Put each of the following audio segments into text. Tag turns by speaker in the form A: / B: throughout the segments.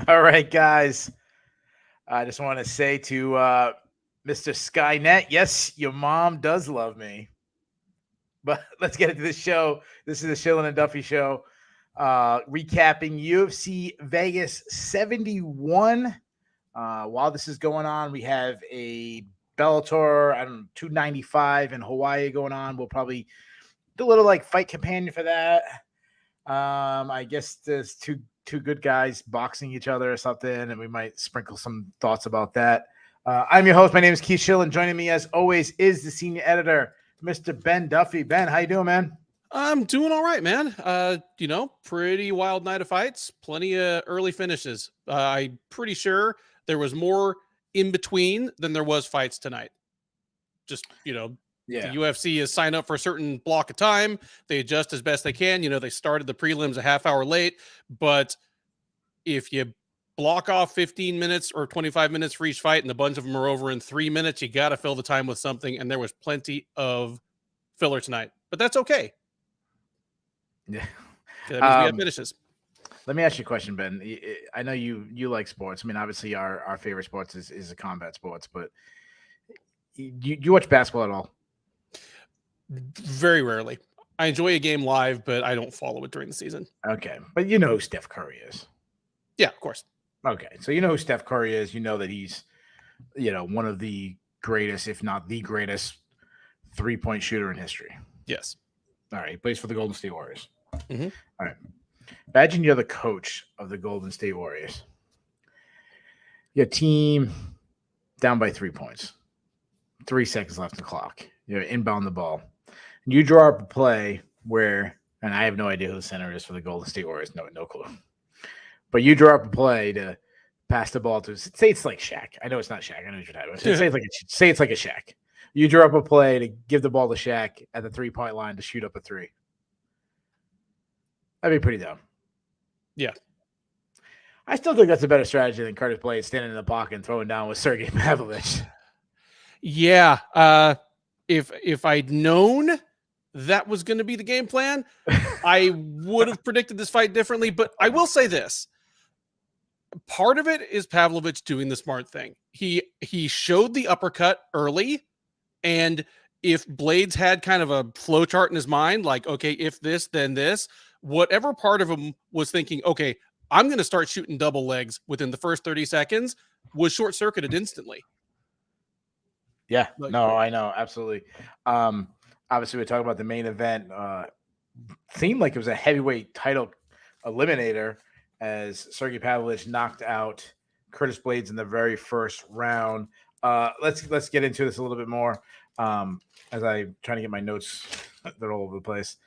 A: All right, guys. I just want to say to Mr. Skynet, yes, your mom does love me. But let's get into the show. This is the Shillan and Duffy show. Recapping UFC Vegas 71. While this is going on, we have a Bellator, 295 in Hawaii going on. We'll probably do a little like fight companion for that. I guess there's two good guys boxing each other or something, and we might sprinkle some thoughts about that. I'm your host. My name is Keith Shillan. Joining me, as always, is the senior editor, Mr. Ben Duffy. Ben, how you doing, man?
B: I'm doing all right, man. Pretty wild night of fights, plenty of early finishes. I'm pretty sure there was more in between than there was fights tonight. Just,
A: Yeah.
B: The UFC is signed up for a certain block of time. They adjust as best they can. They started the prelims a half hour late, but if you block off 15 minutes or 25 minutes for each fight and a bunch of them are over in 3 minutes, you got to fill the time with something. And there was plenty of filler tonight, but that's okay.
A: Yeah.
B: That means we have finishes.
A: Let me ask you a question, Ben. I know you like sports. I mean, obviously our favorite sports is the combat sports, but you watch basketball at all?
B: Very rarely. I enjoy a game live, but I don't follow it during the season.
A: Okay. But you know who Steph Curry is.
B: Yeah, of course.
A: Okay. So you know who Steph Curry is. You know that he's, one of the greatest, if not the greatest, three-point shooter in history.
B: Yes.
A: All right. He plays for the Golden State Warriors.
B: Mm-hmm.
A: All right. Imagine you're the coach of the Golden State Warriors. Your team down by 3 points. 3 seconds left in the clock. You're inbound the ball. And you draw up a play where, and I have no idea who the center is for the Golden State Warriors. No clue. But you draw up a play to pass the ball to, say it's like Shaq. I know it's not Shaq. I know what you're talking about. Say it's like a Shaq. You draw up a play to give the ball to Shaq at the 3-point line to shoot up a three. That'd be pretty dumb.
B: Yeah.
A: I still think that's a better strategy than Curtis Blaydes standing in the pocket and throwing down with Sergei Pavlovich.
B: Yeah. If I'd known that was going to be the game plan, I would have predicted this fight differently. But I will say this. Part of it is Pavlovich doing the smart thing. He showed the uppercut early, and if Blaydes had kind of a flow chart in his mind, like, okay, if this, then this, whatever part of him was thinking, okay, I'm going to start shooting double legs within the first 30 seconds, was short-circuited instantly.
A: Yeah, no, I know. Absolutely. Obviously, we're talking about the main event. Seemed like it was a heavyweight title eliminator as Sergei Pavlovich knocked out Curtis Blaydes in the very first round. Let's get into this a little bit more as I'm trying to get my notes. They're all over the place.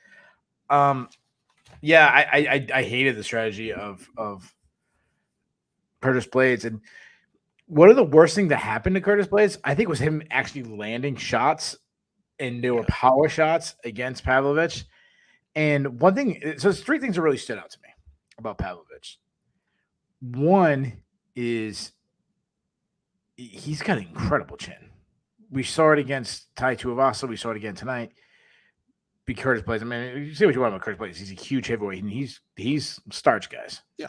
A: Yeah, I hated the strategy of Curtis Blaydes. And one of the worst things that happened to Curtis Blaydes, I think, was him actually landing shots, and they were power shots against Pavlovich. And one thing, so there's 3 things that really stood out to me about Pavlovich. One is he's got an incredible chin. We saw it against Tai Tuivasa. We saw it again tonight. Be Curtis Blaydes. I mean, you say what you want about Curtis Blaydes. He's a huge heavyweight, and he's starch, guys.
B: Yeah.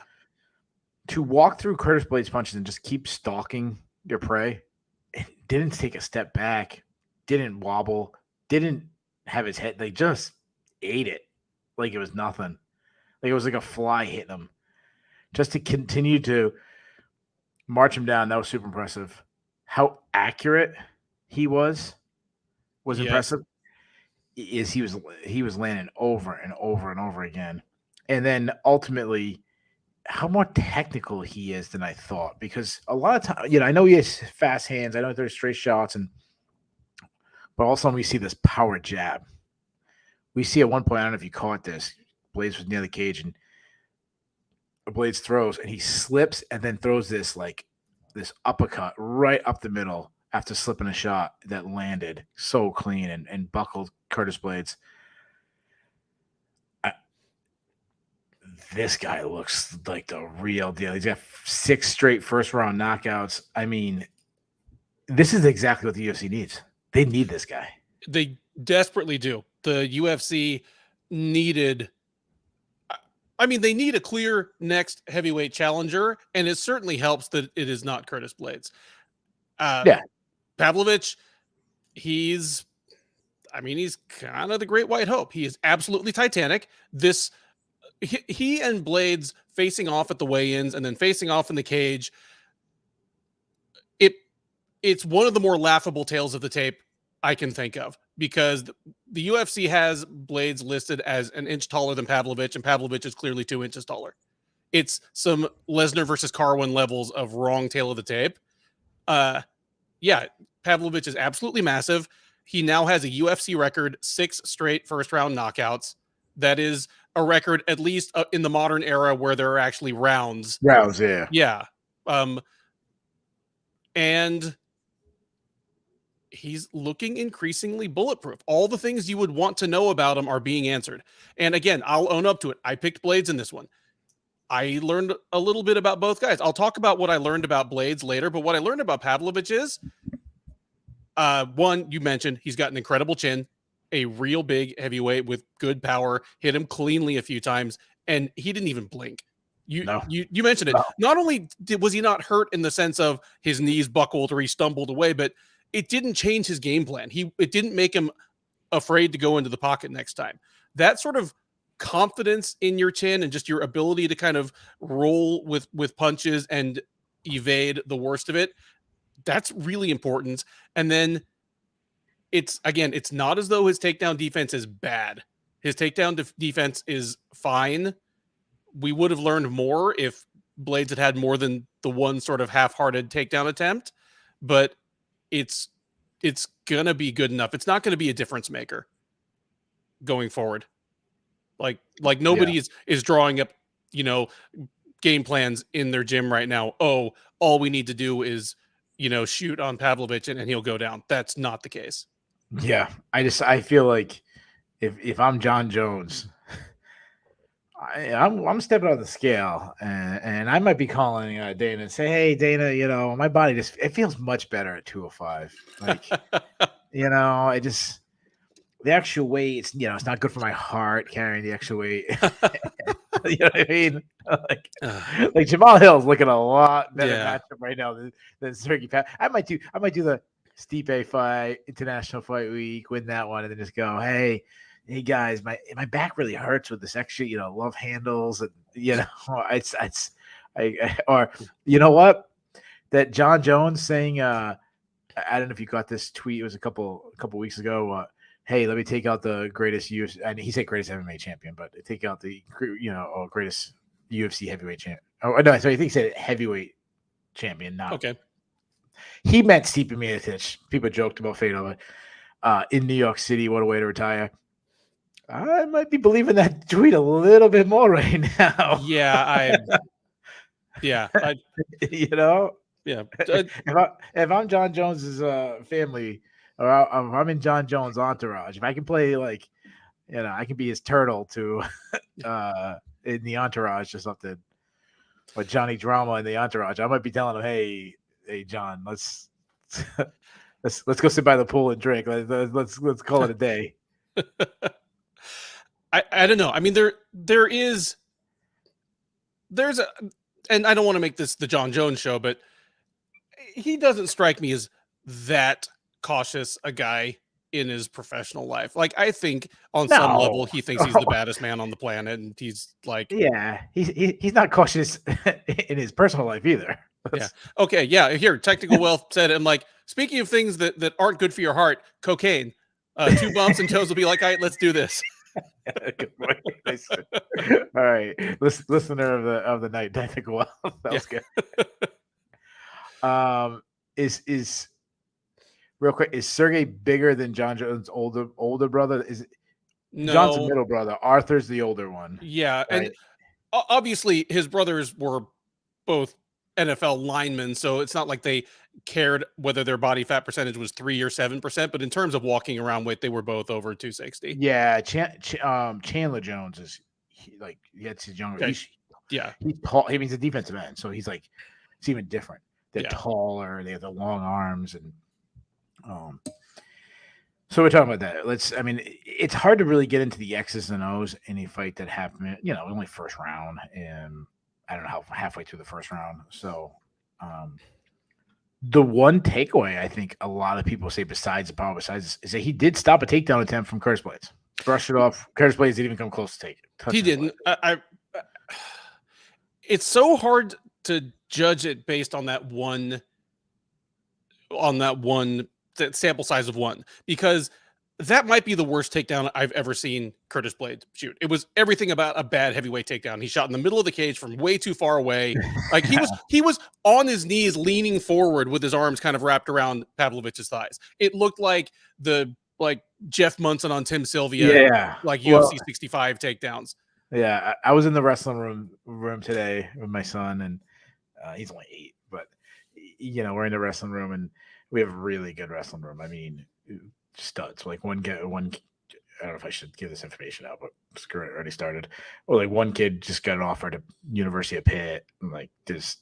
A: To walk through Curtis Blaydes' punches and just keep stalking your prey, and didn't take a step back, didn't wobble, didn't have his head. They just ate it like it was nothing. Like it was like a fly hitting him. Just to continue to march him down, that was super impressive. How accurate he was impressive. Is he was landing over and over and over again. And then ultimately, how more technical he is than I thought. Because a lot of times, I know he has fast hands. I know there's straight shots, but all of a sudden we see this power jab. We see at one point, I don't know if you caught this, Blaydes was near the cage and Blaydes throws and he slips and then throws this uppercut right up the middle after slipping a shot that landed so clean and buckled Curtis Blaydes. This guy looks like the real deal. He's got 6 straight first-round knockouts. I mean, this is exactly what the UFC needs. They need this guy.
B: They desperately do. The UFC needed I mean, they need a clear next heavyweight challenger, and it certainly helps that it is not Curtis Blaydes.
A: Yeah.
B: Pavlovich, he's kind of the great white hope. He is absolutely titanic. He and Blaydes facing off at the weigh-ins and then facing off in the cage. It's one of the more laughable tales of the tape I can think of, because the UFC has Blaydes listed as an inch taller than Pavlovich, and Pavlovich is clearly 2 inches taller. It's some Lesnar versus Carwin levels of wrong tale of the tape. Yeah, Pavlovich is absolutely massive. He now has a UFC record, 6 straight first round knockouts. That is a record, at least in the modern era, where there are actually rounds.
A: Rounds, yeah.
B: Yeah. And he's looking increasingly bulletproof. All the things you would want to know about him are being answered. And again, I'll own up to it. I picked Blaydes in this one. I learned a little bit about both guys. I'll talk about what I learned about Blaydes later, but what I learned about Pavlovich is, one, you mentioned he's got an incredible chin, a real big heavyweight with good power, hit him cleanly a few times, and he didn't even blink. You mentioned it. No. Not only was he not hurt in the sense of his knees buckled or he stumbled away, but it didn't change his game plan. It didn't make him afraid to go into the pocket next time. That sort of confidence in your chin and just your ability to kind of roll with punches and evade the worst of it, that's really important. And then it's not as though his takedown defense is bad. His takedown defense is fine. We would have learned more if Blaydes had more than the one sort of half-hearted takedown attempt, but it's gonna be good enough. It's not gonna be a difference maker going forward. Like nobody is drawing up, game plans in their gym right now. Oh, all we need to do is, shoot on Pavlovich and he'll go down. That's not the case.
A: Yeah. I feel like if I'm John Jones, I'm stepping on the scale, and I might be calling Dana and say, hey, Dana, my body it feels much better at 205. Like, the actual weight, it's not good for my heart carrying the extra weight. You know what I mean? Like Jamal Hill's looking a lot better matchup right now than Sergei. I might do the Stipe fight, International Fight Week, win that one, and then just go, hey guys, my back really hurts with this extra, love handles, and or you know what? That John Jones saying, I don't know if you got this tweet. It was a couple weeks ago. Hey, let me take out the greatest UFC. And he said greatest MMA champion, but take out the greatest UFC heavyweight champion. Oh no, sorry, I think he said heavyweight champion. Not
B: okay.
A: He meant Stipe Miocic. People joked about Fedor in New York City. What a way to retire. I might be believing that tweet a little bit more right now.
B: Yeah,
A: Yeah. If I'm John Jones's family, or if I'm in John Jones' entourage, if I can play I can be his turtle to in the entourage or something, or Johnny Drama in the entourage, I might be telling him, hey, John, let's go sit by the pool and drink. Let's call it a day.
B: I don't know. I mean, there's and I don't want to make this the John Jones show, but he doesn't strike me as that cautious a guy in his professional life. Like, I think on some level he thinks he's the baddest man on the planet, and he's like,
A: he's not cautious in his personal life either.
B: Yeah. Okay. Yeah. Here, Technical Wealth said, I'm like, speaking of things that aren't good for your heart, cocaine. 2 bumps and toes will be like, all right, let's do this.
A: Good point. All right, listener of the night, Technical Wealth. That was good. Is real quick? Is Sergei bigger than John Jones' older brother?
B: No.
A: John's the middle brother. Arthur's the older one.
B: Yeah, right? And obviously his brothers were both NFL linemen, so it's not like they cared whether their body fat percentage was 3 or 7%. But in terms of walking around weight, they were both over 260.
A: Yeah, Chandler Jones is his younger.
B: Okay.
A: He's tall. I mean, he's a defensive end, so it's even different. They're taller. They have the long arms, and So we're talking about that. I mean, it's hard to really get into the X's and O's in a fight that happened, only first round, and I don't know how halfway through the first round. So, the one takeaway I think a lot of people say besides the power, is that he did stop a takedown attempt from Curtis Blaydes. Brushed it off. Curtis Blaydes didn't even come close to take it.
B: He didn't. It's so hard to judge it based on that one sample size of one, because that might be the worst takedown I've ever seen Curtis Blaydes shoot. It was everything about a bad heavyweight takedown. He shot in the middle of the cage from way too far away. Like he was on his knees leaning forward with his arms kind of wrapped around Pavlovich's thighs. It looked like Jeff Munson on Tim Sylvia, UFC 65 takedowns.
A: Yeah, I was in the wrestling room today with my son, and he's only 8, but we're in the wrestling room, and we have a really good wrestling room. I mean, studs. Like one, I don't know if I should give this information out, but screw it, already started. Or like one kid just got an offer to University of Pitt. And like this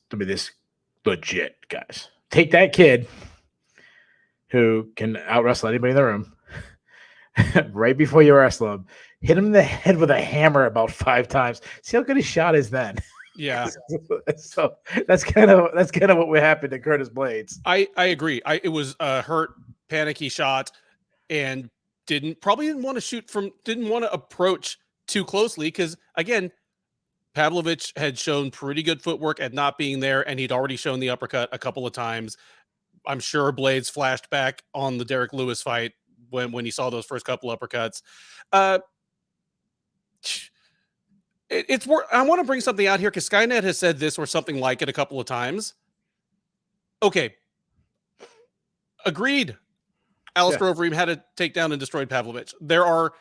A: legit, guys. Take that kid who can out wrestle anybody in the room right before you wrestle him. Hit him in the head with a hammer about 5 times. See how good his shot is then.
B: Yeah.
A: So that's kind of what happened to Curtis Blaydes.
B: I agree. It was a hurt, panicky shot, and didn't want to approach too closely, because again, Pavlovich had shown pretty good footwork at not being there, and he'd already shown the uppercut a couple of times. I'm sure Blaydes flashed back on the Derek Lewis fight when he saw those first couple uppercuts. I want to bring something out here, because Skynet has said this or something like it a couple of times. Okay. Agreed. Alistair Overeem had a takedown and destroyed Pavlovich. There are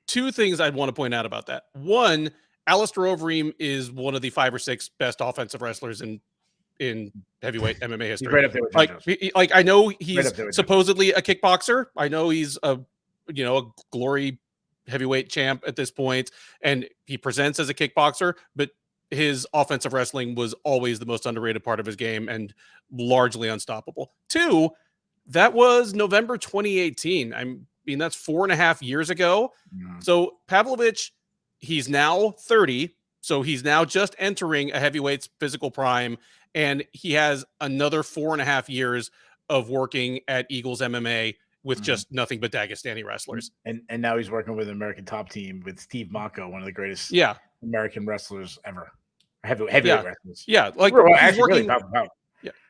B: 2 things I'd want to point out about that. One, Alistair Overeem is one of the 5 or 6 best offensive wrestlers in heavyweight MMA history.
A: He's right up there with
B: I know he's supposedly a kickboxer. I know he's a glory heavyweight champ at this point, and he presents as a kickboxer, but his offensive wrestling was always the most underrated part of his game and largely unstoppable. 2, that was November 2018. I mean, that's 4.5 years ago. Yeah. So Pavlovich, he's now 30. So he's now just entering a heavyweight's physical prime, and he has another 4.5 years of working at Eagles MMA with just nothing but Dagestani wrestlers.
A: And now he's working with an American Top Team with Steve Mako, one of the greatest American wrestlers ever. Heavyweight wrestlers.
B: Yeah, like
A: he's working.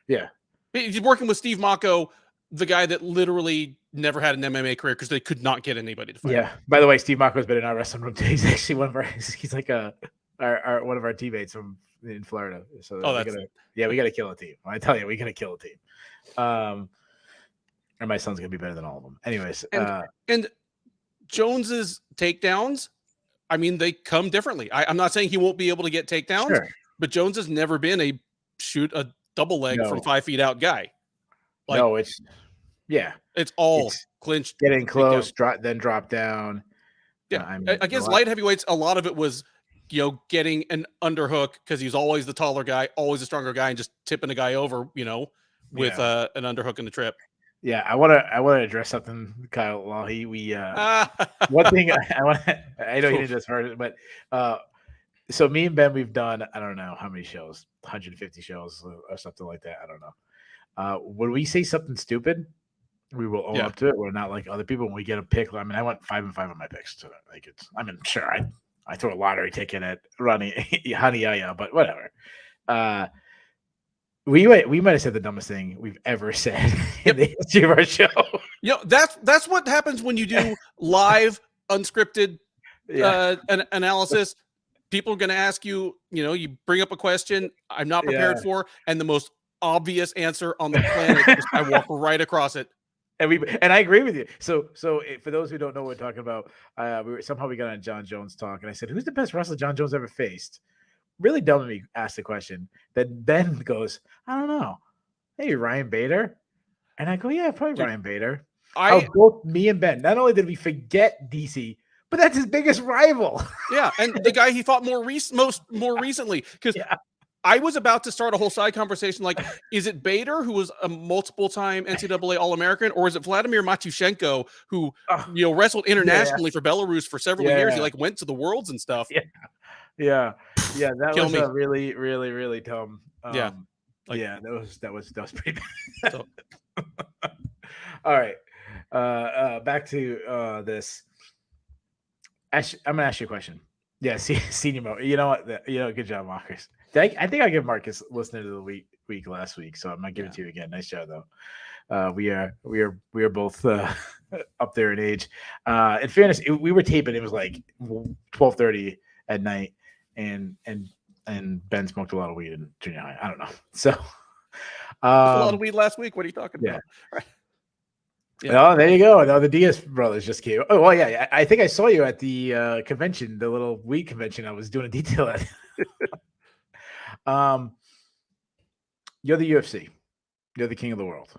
A: Yeah.
B: He's working with Steve Mako, the guy that literally never had an MMA career because they could not get anybody to fight.
A: Yeah. By the way, Steve Mako's been in our wrestling room too. He's actually one of our. He's like one of our teammates in Florida. So we got to kill a team. I tell you, we got to kill a team. And my son's gonna be better than all of them. Anyways,
B: and Jones's takedowns, I mean, they come differently. I'm not saying he won't be able to get takedowns, but Jones has never been a shoot a double leg from 5 feet out guy.
A: It's
B: all clinched,
A: getting close, then drop down.
B: Yeah, against light heavyweights, a lot of it was getting an underhook because he's always the taller guy, always a stronger guy, and just tipping a guy over, with an underhook in the trip.
A: Yeah, I want to address something, Kyle. While one thing I know he didn't just heard it, but so me and Ben, we've done I don't know how many shows, 150 shows or something like that. I don't know. When we say something stupid, we will own up to it. We're not like other people when we get a pick. I mean, I went 5-5 on my picks today. Like sure I threw a lottery ticket at Ronnie Haniyaya, but whatever. We might have said the dumbest thing we've ever said in the history of our show.
B: That's what happens when you do live, unscripted analysis. People are going to ask you, you bring up a question I'm not prepared for, and the most obvious answer on the planet, I walk right across it.
A: And I agree with you. So for those who don't know what we're talking about, we got on John Jones talk, and I said, "Who's the best wrestler John Jones ever faced?" Really dumb of me asked the question. Then Ben goes, "I don't know, maybe Ryan Bader," and I go, "Yeah, probably Ryan Bader." Both me and Ben. Not only did we forget DC, but that's his biggest rival.
B: Yeah, and the guy he fought more recently, because I was about to start a whole side conversation like, is it Bader, who was a multiple-time NCAA All-American, or is it Vladimir Matyushenko, who wrestled internationally for Belarus for several years? He like went to the Worlds and stuff.
A: Yeah. That
B: Kill
A: was
B: me.
A: really, really, really dumb.
B: Yeah.
A: That was pretty bad.
B: So,
A: all right. Back to this. I'm gonna ask you a question. Yeah, senior mode. You know what? Good job, Marcus. I think I give Marcus listener of the week last week, so I'm gonna give it to you again. Nice job though. We are both up there in age. In fairness, we were taping. It was like 12:30 at night, and Ben smoked a lot of weed in junior high. I don't know. So
B: a lot of weed last week. What are you talking about?
A: Yeah. Oh, there you go. Now the Diaz brothers just came. Oh, well, yeah. I think I saw you at the convention, the little weed convention. I was doing a detail at. You're the UFC. You're the king of the world.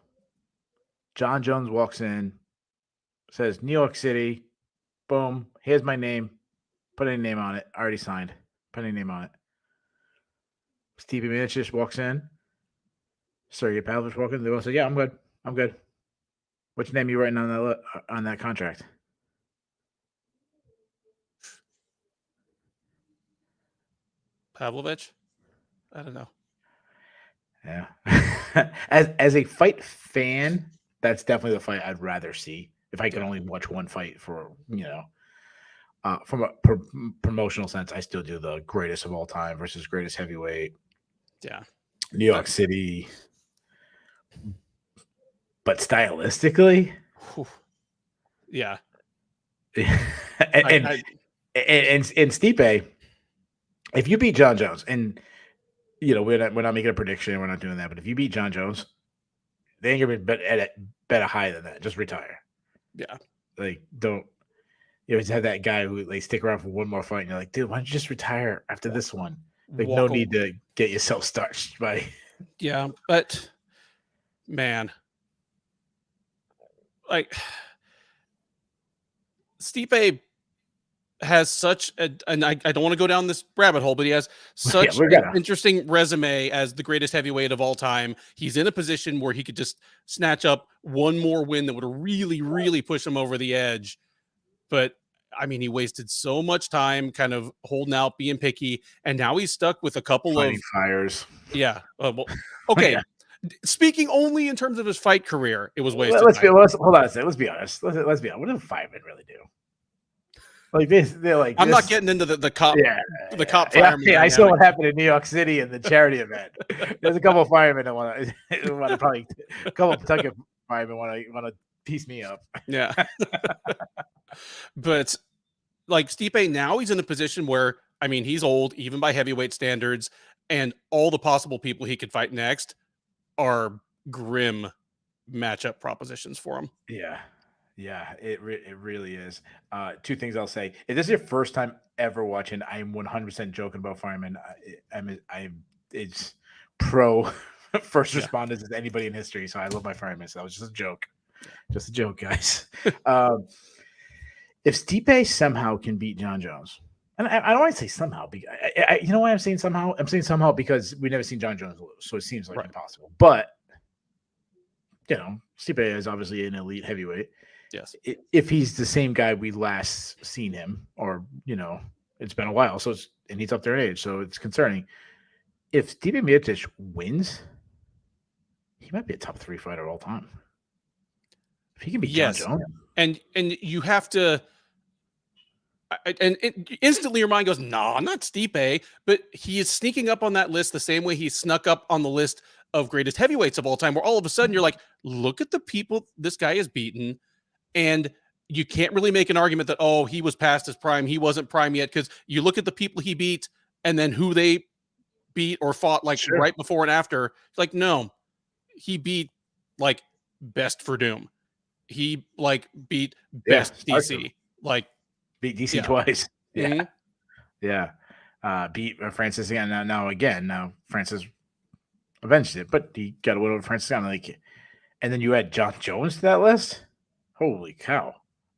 A: John Jones walks in, says, New York City. Boom. Here's my name. Put any name on it. Already signed. Put any name on it. Stevie Miocic walks in. Sergei Pavlovich walks in. They both say, yeah, I'm good. I'm good. What's your name you writing on that contract?
B: Pavlovich? I don't know.
A: Yeah. as a fight fan, that's definitely the fight I'd rather see. If I could only watch one fight for, from a promotional sense, I still do the greatest of all time versus greatest heavyweight.
B: Yeah.
A: New York City. But stylistically,
B: yeah.
A: and Stipe, if you beat John Jones, and we're not making a prediction, we're not doing that, but if you beat John Jones, they ain't gonna be bet a higher than that. Just retire.
B: Yeah.
A: Like, don't just have that guy who like stick around for one more fight, and you're like, dude, why don't you just retire after this one? Like, no need to get yourself starched by.
B: Yeah, but man. Like Stipe has such and I don't want to go down this rabbit hole, but he has such an interesting resume as the greatest heavyweight of all time. He's in a position where he could just snatch up one more win that would really, really push him over the edge. But I mean, he wasted so much time kind of holding out, being picky, and now he's stuck with a couple of
A: fires.
B: Yeah. Okay. Yeah. Speaking only in terms of his fight career, it was wasted.
A: Hold on a second. Let's be honest. Let's be honest. What do firemen really do? Like they're like.
B: I'm not getting into the cop.
A: Yeah,
B: the cop firemen.
A: Yeah, I saw what happened in New York City in the charity event. There's a couple of firemen that want to probably a couple of Kentucky firemen want to piece me up.
B: Yeah. But like Stipe now, he's in a position where he's old, even by heavyweight standards, and all the possible people he could fight next are grim matchup propositions for him.
A: Yeah, it really is. Two things I'll say. If this is your first time ever watching, I'm 100% joking about firemen. It's pro first responders as anybody in history, so I love my firemen. So that was just a joke. Just a joke, guys. If Stipe somehow can beat John Jones, and I don't want to say somehow, because you know why I'm saying somehow? I'm saying somehow because we've never seen John Jones lose, so it seems like impossible. But Stipe is obviously an elite heavyweight.
B: Yes.
A: If he's the same guy we last seen him, or it's been a while, and he's up there in age, so it's concerning. If Stipe Miocic wins, he might be a top 3 fighter of all time. If he can beat John Jones,
B: and you have to. And instantly your mind goes, nah, not Stipe, but he is sneaking up on that list the same way he snuck up on the list of greatest heavyweights of all time, where all of a sudden you're like, look at the people this guy has beaten, and you can't really make an argument that, oh, he was past his prime, he wasn't prime yet, because you look at the people he beat and then who they beat or fought right before and after. Like, no, he beat Best for Doom. He beat Best DC.
A: Beat DC twice. Yeah. Mm-hmm. Yeah. Beat Francis again. Now Francis avenged it, but he got a win over Francis again. And then you add John Jones to that list. Holy cow.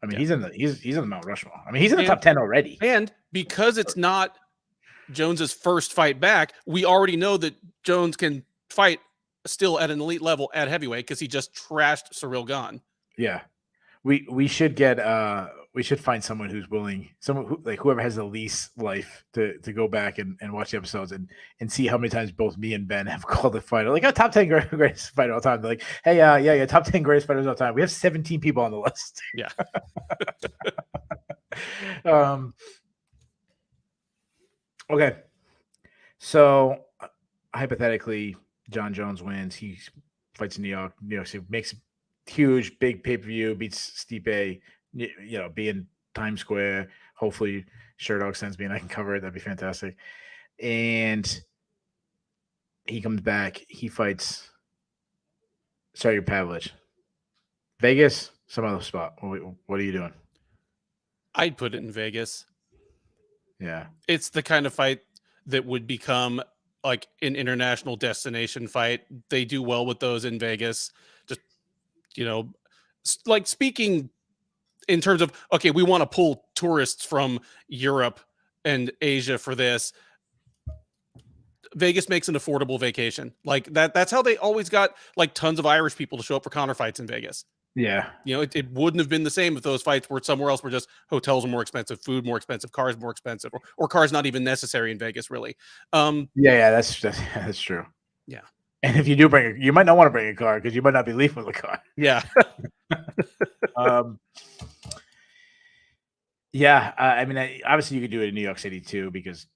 A: He's in the Mount Rushmore. He's in the top 10 already.
B: And because it's not Jones's first fight back, we already know that Jones can fight still at an elite level at heavyweight because he just trashed Cyril Gane.
A: Yeah. We should we should find someone who's willing, someone who, like, whoever has the least life to go back and watch the episodes and see how many times both me and Ben have called the fighter, like, a top 10 greatest fighter all the time. They're like, hey, yeah, top 10 greatest fighters all the time. We have 17 people on the list.
B: Yeah.
A: Okay. So hypothetically, John Jones wins. He fights in New York. New York City, makes huge, big pay-per-view, beats Stipe, be in Times Square. Hopefully Sherdog sends me and I can cover it. That'd be fantastic. And he comes back. He fights Sergei Pavlovich. Vegas, some other spot. What are you doing?
B: I'd put it in Vegas.
A: Yeah.
B: It's the kind of fight that would become like an international destination fight. They do well with those in Vegas. Just, like, speaking in terms of, okay, we want to pull tourists from Europe and Asia for this. Vegas makes an affordable vacation. Like that's how they always got like tons of Irish people to show up for Conor fights in Vegas.
A: Yeah.
B: It wouldn't have been the same if those fights were somewhere else where just hotels are more expensive, food more expensive, cars more expensive, or cars not even necessary in Vegas, really.
A: Yeah, that's true.
B: Yeah.
A: And if you do you might not want to bring a car because you might not be leaving with a car.
B: Yeah.
A: Yeah. I mean, obviously you could do it in New York City too, because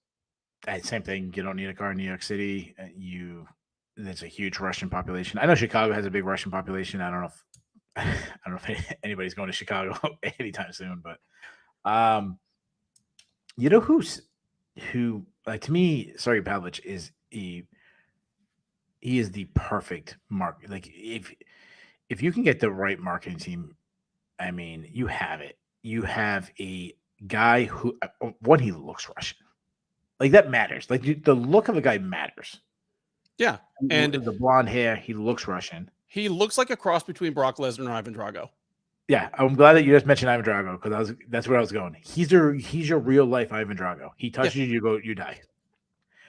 A: same thing. You don't need a car in New York City. There's a huge Russian population. I know Chicago has a big Russian population. I don't know if anybody's going to Chicago anytime soon, but who like, to me, Sergei Pavlovich is he is the perfect market. Like, if you can get the right marketing team, I mean, you have it. You have a guy who, he looks Russian. Like, that matters. Like, the look of a guy matters.
B: Yeah. And
A: the blonde hair, he looks Russian.
B: He looks like a cross between Brock Lesnar and Ivan Drago.
A: Yeah, I'm glad that you just mentioned Ivan Drago, because that's where I was going. He's your real life Ivan Drago. He touches you, you die.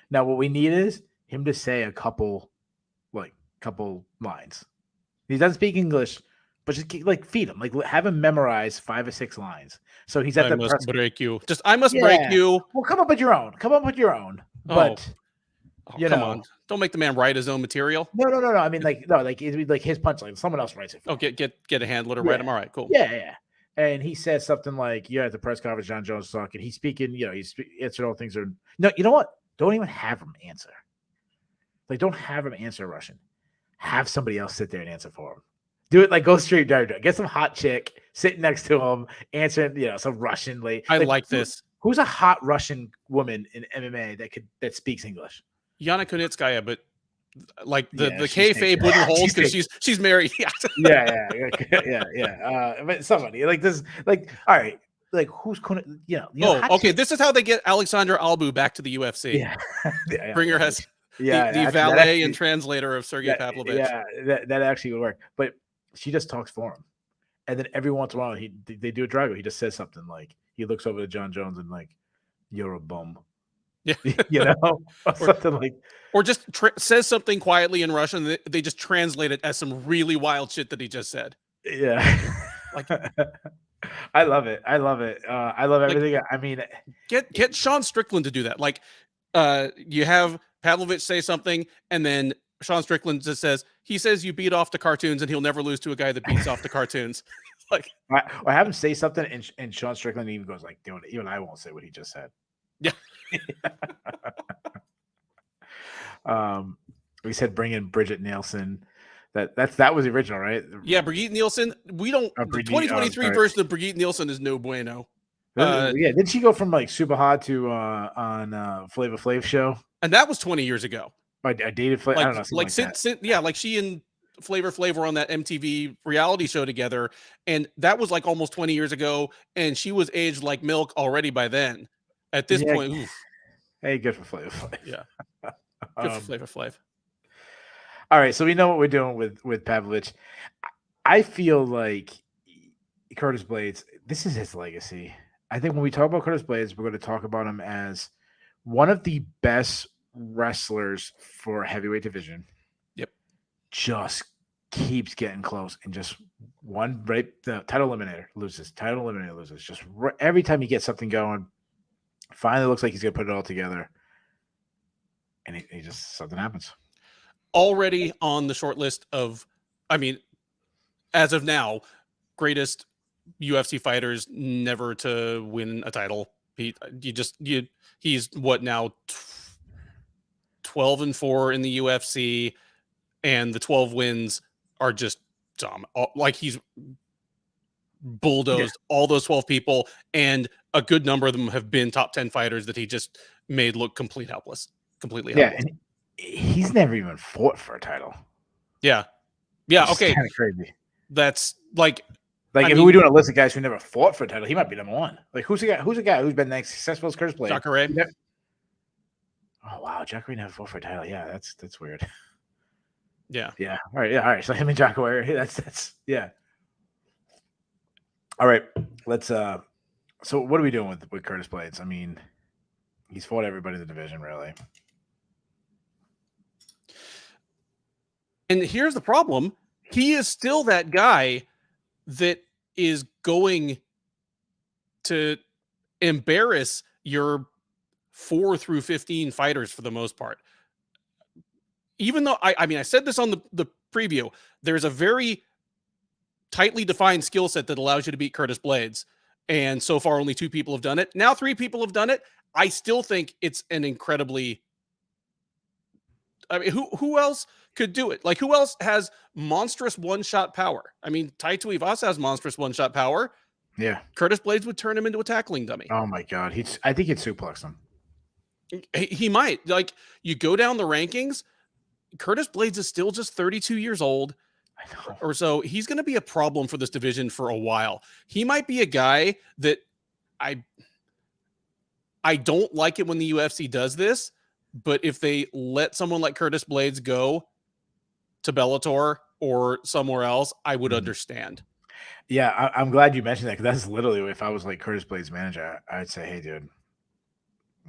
A: Now, what we need is him to say a couple lines. He doesn't speak English, but just feed him, have him memorize 5 or 6 lines. So he's at
B: I must break you. I must break you.
A: Well, come up with your own. But
B: come on, don't make the man write his own material.
A: No. I mean, it'd be like his punchline. Someone else writes it.
B: Get a handler to write him. All right, cool.
A: Yeah. And he says something like, at the press conference, John Jones talking. He's speaking. He's answering all things. No, you know what? Don't even have him answer. Don't have him answer Russian. Have somebody else sit there and answer for him. Do it go straight down. Get some hot chick sitting next to him, answering, some Russian lady.
B: I like this.
A: Who's a hot Russian woman in MMA that speaks English?
B: Yana Kunitskaya, but the kayfabe wouldn't hold because she's married.
A: Yeah. But somebody this, all right, who's
B: okay. This is how they get Alexandra Albu back to the UFC.
A: Yeah.
B: Bring her as the valet and translator of Sergei Pavlovich.
A: Yeah, that actually would work. But she just talks for him, and then every once in a while they do a Drago. He just says something he looks over to John Jones and you're a bum.
B: Yeah,
A: something
B: or just says something quietly in Russian. And they just translate it as some really wild shit that he just said.
A: Yeah, I love it. I love everything. I mean,
B: get Sean Strickland to do that. You have Pavlovich say something, and then Sean Strickland just says, he says you beat off the cartoons, and he'll never lose to a guy that beats off the cartoons.
A: Or have him say something, and Sean Strickland even goes even I won't say what he just said.
B: Yeah.
A: We said bring in Bridget Nielsen. That was the original, right?
B: Yeah, Brigitte Nielsen. We don't. The 2023 version of Brigitte Nielsen is no bueno.
A: Did she go from super hot to on Flavor Flav show?
B: And that was 20 years ago.
A: I dated Flavor. I don't know.
B: Since she and Flavor Flav were on that MTV reality show together, and that was almost 20 years ago, and she was aged like milk already by then. At this point, oof.
A: Hey, good for Flavor Flav.
B: Yeah, good for Flavor Flav.
A: All right, so we know what we're doing with Pavlovich. I feel like Curtis Blaydes, this is his legacy. I think when we talk about Curtis Blaydes, we're going to talk about him as one of the best wrestlers for heavyweight division.
B: Yep.
A: Just keeps getting close and just the title eliminator loses. Just every time he gets something going, finally looks like he's going to put it all together. And he just, something happens.
B: Already on the short list of, I mean, as of now, greatest UFC fighters never to win a title. He's what now, 12-4 in the UFC, and the 12 wins are just dumb. Like he's bulldozed all those 12 people, and a good number of them have been top 10 fighters that he just made look completely helpless.
A: And he's never even fought for a title.
B: Yeah. Okay.
A: Kind of crazy.
B: That's like
A: if we're doing a list of guys who never fought for a title, he might be number one. Like who's a guy who's been as successful as Curtis Blaydes?
B: Jacare.
A: Oh wow, Jacare never fought for a title. Yeah, that's weird.
B: Yeah.
A: All right. So him and Jacare, that's yeah. All right. Let's so what are we doing with Curtis Blaydes? I mean, he's fought everybody in the division, really.
B: And here's the problem. He is still that guy that is going to embarrass your 4 through 15 fighters for the most part. Even though I said this on the preview, there's a very tightly defined skill set that allows you to beat Curtis Blaydes. And so far, only 2 people have done it. Now 3 people have done it. I still think it's an incredibly, I mean, who else could do it? Like, who else has monstrous one-shot power? I mean, Tai Tuivasa has monstrous one-shot power.
A: Yeah.
B: Curtis Blaydes would turn him into a tackling dummy.
A: Oh my God. I think he'd suplex him.
B: He might. Like, you go down the rankings, Curtis Blaydes is still just 32 years old.
A: I know.
B: Or so. He's going to be a problem for this division for a while. He might be a guy that I don't like it when the UFC does this, but if they let someone like Curtis Blaydes go to Bellator or somewhere else, I would understand.
A: Yeah, I'm glad you mentioned that, because that's literally, if I was like Curtis Blaydes' manager, I'd say, hey, dude,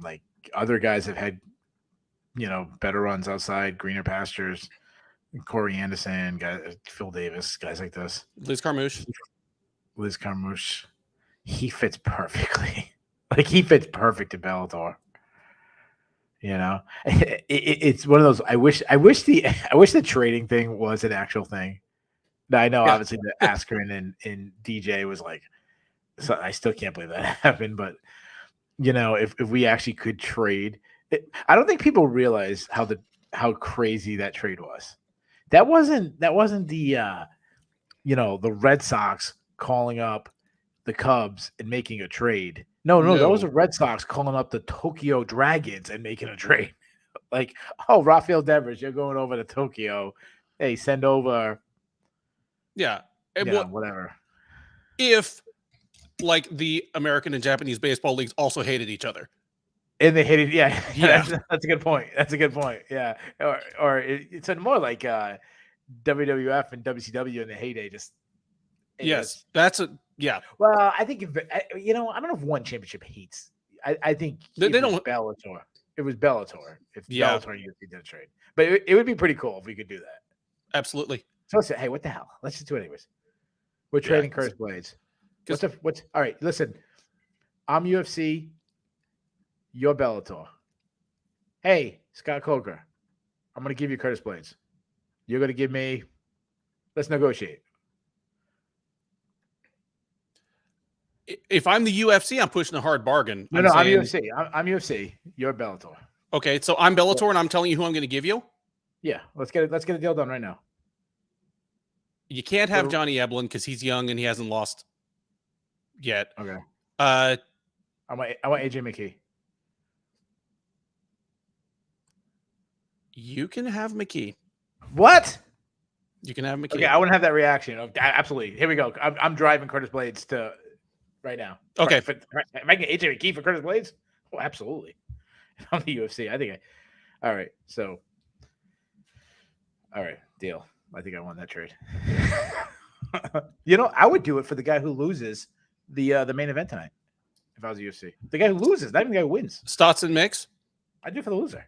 A: like other guys have had, better runs outside, greener pastures. Corey Anderson, guys, Phil Davis, guys like this.
B: Liz Carmouche.
A: He fits perfectly. Like he fits perfect in Bellator. It's one of those. I wish the trading thing was an actual thing. Now, I know, obviously, the Askren and DJ was like, so I still can't believe that happened. But if we actually could trade, I don't think people realize how crazy that trade was. That wasn't the the Red Sox calling up the Cubs and making a trade. No, that was the Red Sox calling up the Tokyo Dragons and making a trade. Like, oh, Rafael Devers, you're going over to Tokyo. Hey, send over.
B: Yeah.
A: Whatever.
B: If like the American and Japanese baseball leagues also hated each other.
A: And they hated, yeah. That's a good point. Yeah. Or it's more like WWF and WCW in the heyday.
B: Yes, yeah.
A: Well, I think I don't know if one championship hates. I think
B: they don't.
A: Bellator. It was Bellator. If Bellator UFC did a trade, but it would be pretty cool if we could do that.
B: Absolutely.
A: So let's say, hey, what the hell? Let's just do it anyways. We're trading Curtis Blaydes. What's all right? Listen, I'm UFC. You're Bellator. Hey, Scott Coker, I'm going to give you Curtis Blaydes. You're going to give me. Let's negotiate.
B: If I'm the UFC, I'm pushing a hard bargain.
A: I'm UFC. I'm UFC. You're Bellator.
B: Okay, so I'm Bellator, and I'm telling you who I'm going to give you.
A: Yeah, let's get a deal done right now.
B: You can't have Johnny Eblin because he's young and he hasn't lost yet.
A: Okay.
B: I
A: want AJ McKee.
B: You can have McKee.
A: What?
B: You can have McKee.
A: Okay, I wouldn't have that reaction. Absolutely. Here we go. I'm driving Curtis Blaydes to right now.
B: Okay.
A: If I get AJ McKee for Curtis Blaydes, oh, absolutely. If I'm the UFC, I think all right. So, all right, deal. I think I won that trade. I would do it for the guy who loses the main event tonight. If I was the UFC, the guy who loses, not even the guy who wins.
B: Stotts and Mix.
A: I do for the loser.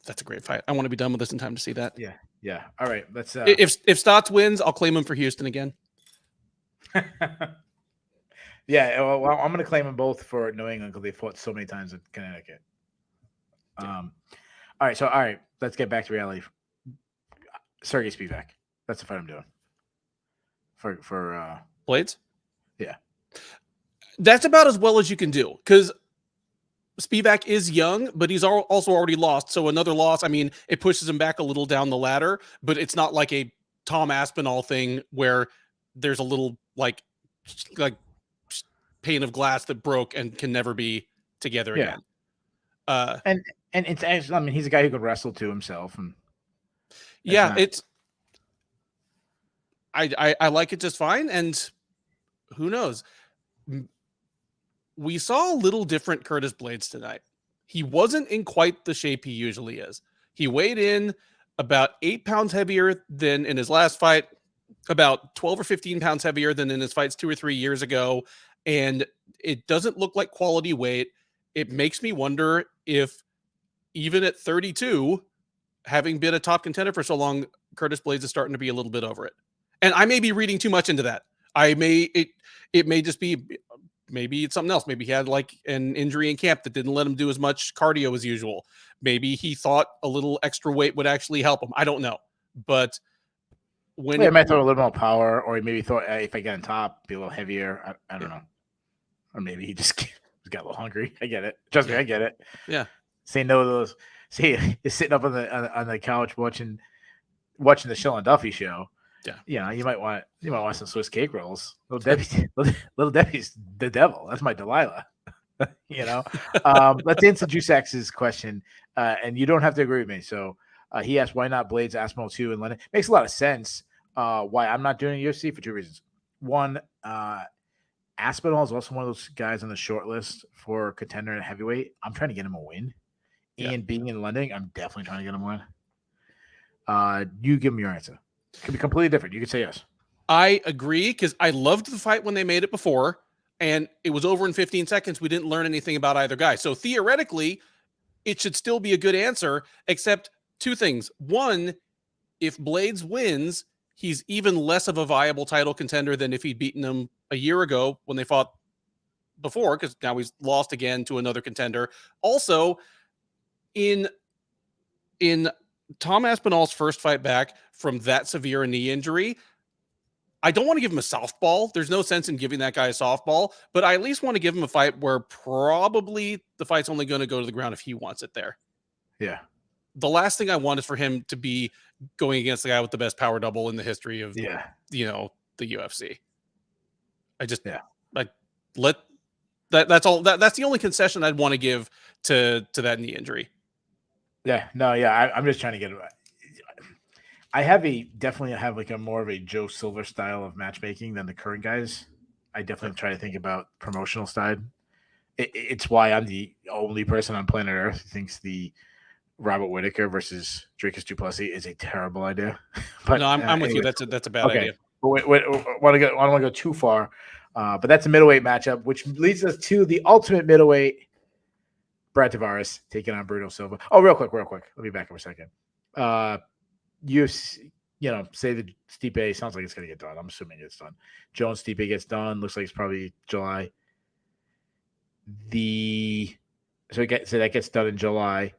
B: That's a great fight. I want to be done with this in time to see that.
A: Yeah. Yeah. All right. Let's.
B: If Stotts wins, I'll claim him for Houston again.
A: Yeah. Well, I'm going to claim them both for New England because they fought so many times in Connecticut.
B: Yeah.
A: All right. Let's get back to reality. Sergei Spivak. That's the fight I'm doing. For
B: Blaydes?
A: Yeah.
B: That's about as well as you can do because Spivak is young, but he's also already lost. So another loss, I mean, it pushes him back a little down the ladder, but it's not like a Tom Aspinall thing where there's a little like pane of glass that broke and can never be together again.
A: And it's actually, I mean, he's a guy who could wrestle to himself, and
B: yeah, it's. I like it just fine, and who knows? We saw a little different Curtis Blaydes tonight. He wasn't in quite the shape he usually is. He weighed in about 8 pounds heavier than in his last fight, about 12 or 15 pounds heavier than in his fights 2 or 3 years ago. And it doesn't look like quality weight. It makes me wonder if even at 32, having been a top contender for so long, Curtis Blaydes is starting to be a little bit over it. And I may be reading too much into that. It may just be, maybe it's something else. Maybe he had like an injury in camp that didn't let him do as much cardio as usual. Maybe he thought a little extra weight would actually help him. I don't know. But when
A: he might throw a little more power, or he maybe thought if I get on top, be a little heavier. I don't know. Or maybe he just got a little hungry. I get it. Trust me, I get it.
B: Yeah.
A: Say no to those. See, he's sitting up on the couch watching the Shillan and Duffy show.
B: Yeah.
A: You know, you might want some Swiss cake rolls. Little Debbie's the devil. That's my Delilah. You know. Let's answer Jusex's question, and you don't have to agree with me. So he asked, why not Blaydes, Aspinall 2, and Lennon? Makes a lot of sense. Why I'm not doing UFC for 2 reasons. One, Aspinall is also one of those guys on the short list for contender and heavyweight. I'm trying to get him a win. Yeah. And being in London, I'm definitely trying to get him a win. You give me your answer. It could be completely different. You could say yes.
B: I agree because I loved the fight when they made it before, and it was over in 15 seconds. We didn't learn anything about either guy. So theoretically, it should still be a good answer, except 2 things. One, if Blaydes wins, he's even less of a viable title contender than if he'd beaten him a year ago when they fought before, because now he's lost again to another contender. Also, in Tom Aspinall's first fight back from that severe a knee injury, I don't want to give him a softball. There's no sense in giving that guy a softball, but I at least want to give him a fight where probably the fight's only going to go to the ground if he wants it there.
A: Yeah.
B: The last thing I want is for him to be going against the guy with the best power double in the history of, the UFC. That's all. That's the only concession I'd want to give to that knee injury.
A: Yeah, no, yeah. I'm just trying to get it. I definitely have like a more of a Joe Silver style of matchmaking than the current guys. I definitely try to think about promotional side. It's why I'm the only person on planet Earth who thinks the Robert Whittaker versus Dricus du Plessis is a terrible idea. But
B: no, I'm with you. That's a bad idea.
A: Wait, I don't want to go too far. But that's a middleweight matchup, which leads us to the ultimate middleweight. Brad Tavares taking on Bruno Silva. Oh, real quick. Let me back up a second. UFC, say that Stipe sounds like it's going to get done. I'm assuming it's done. Jones Stipe gets done. Looks like it's probably July. So that gets done in July.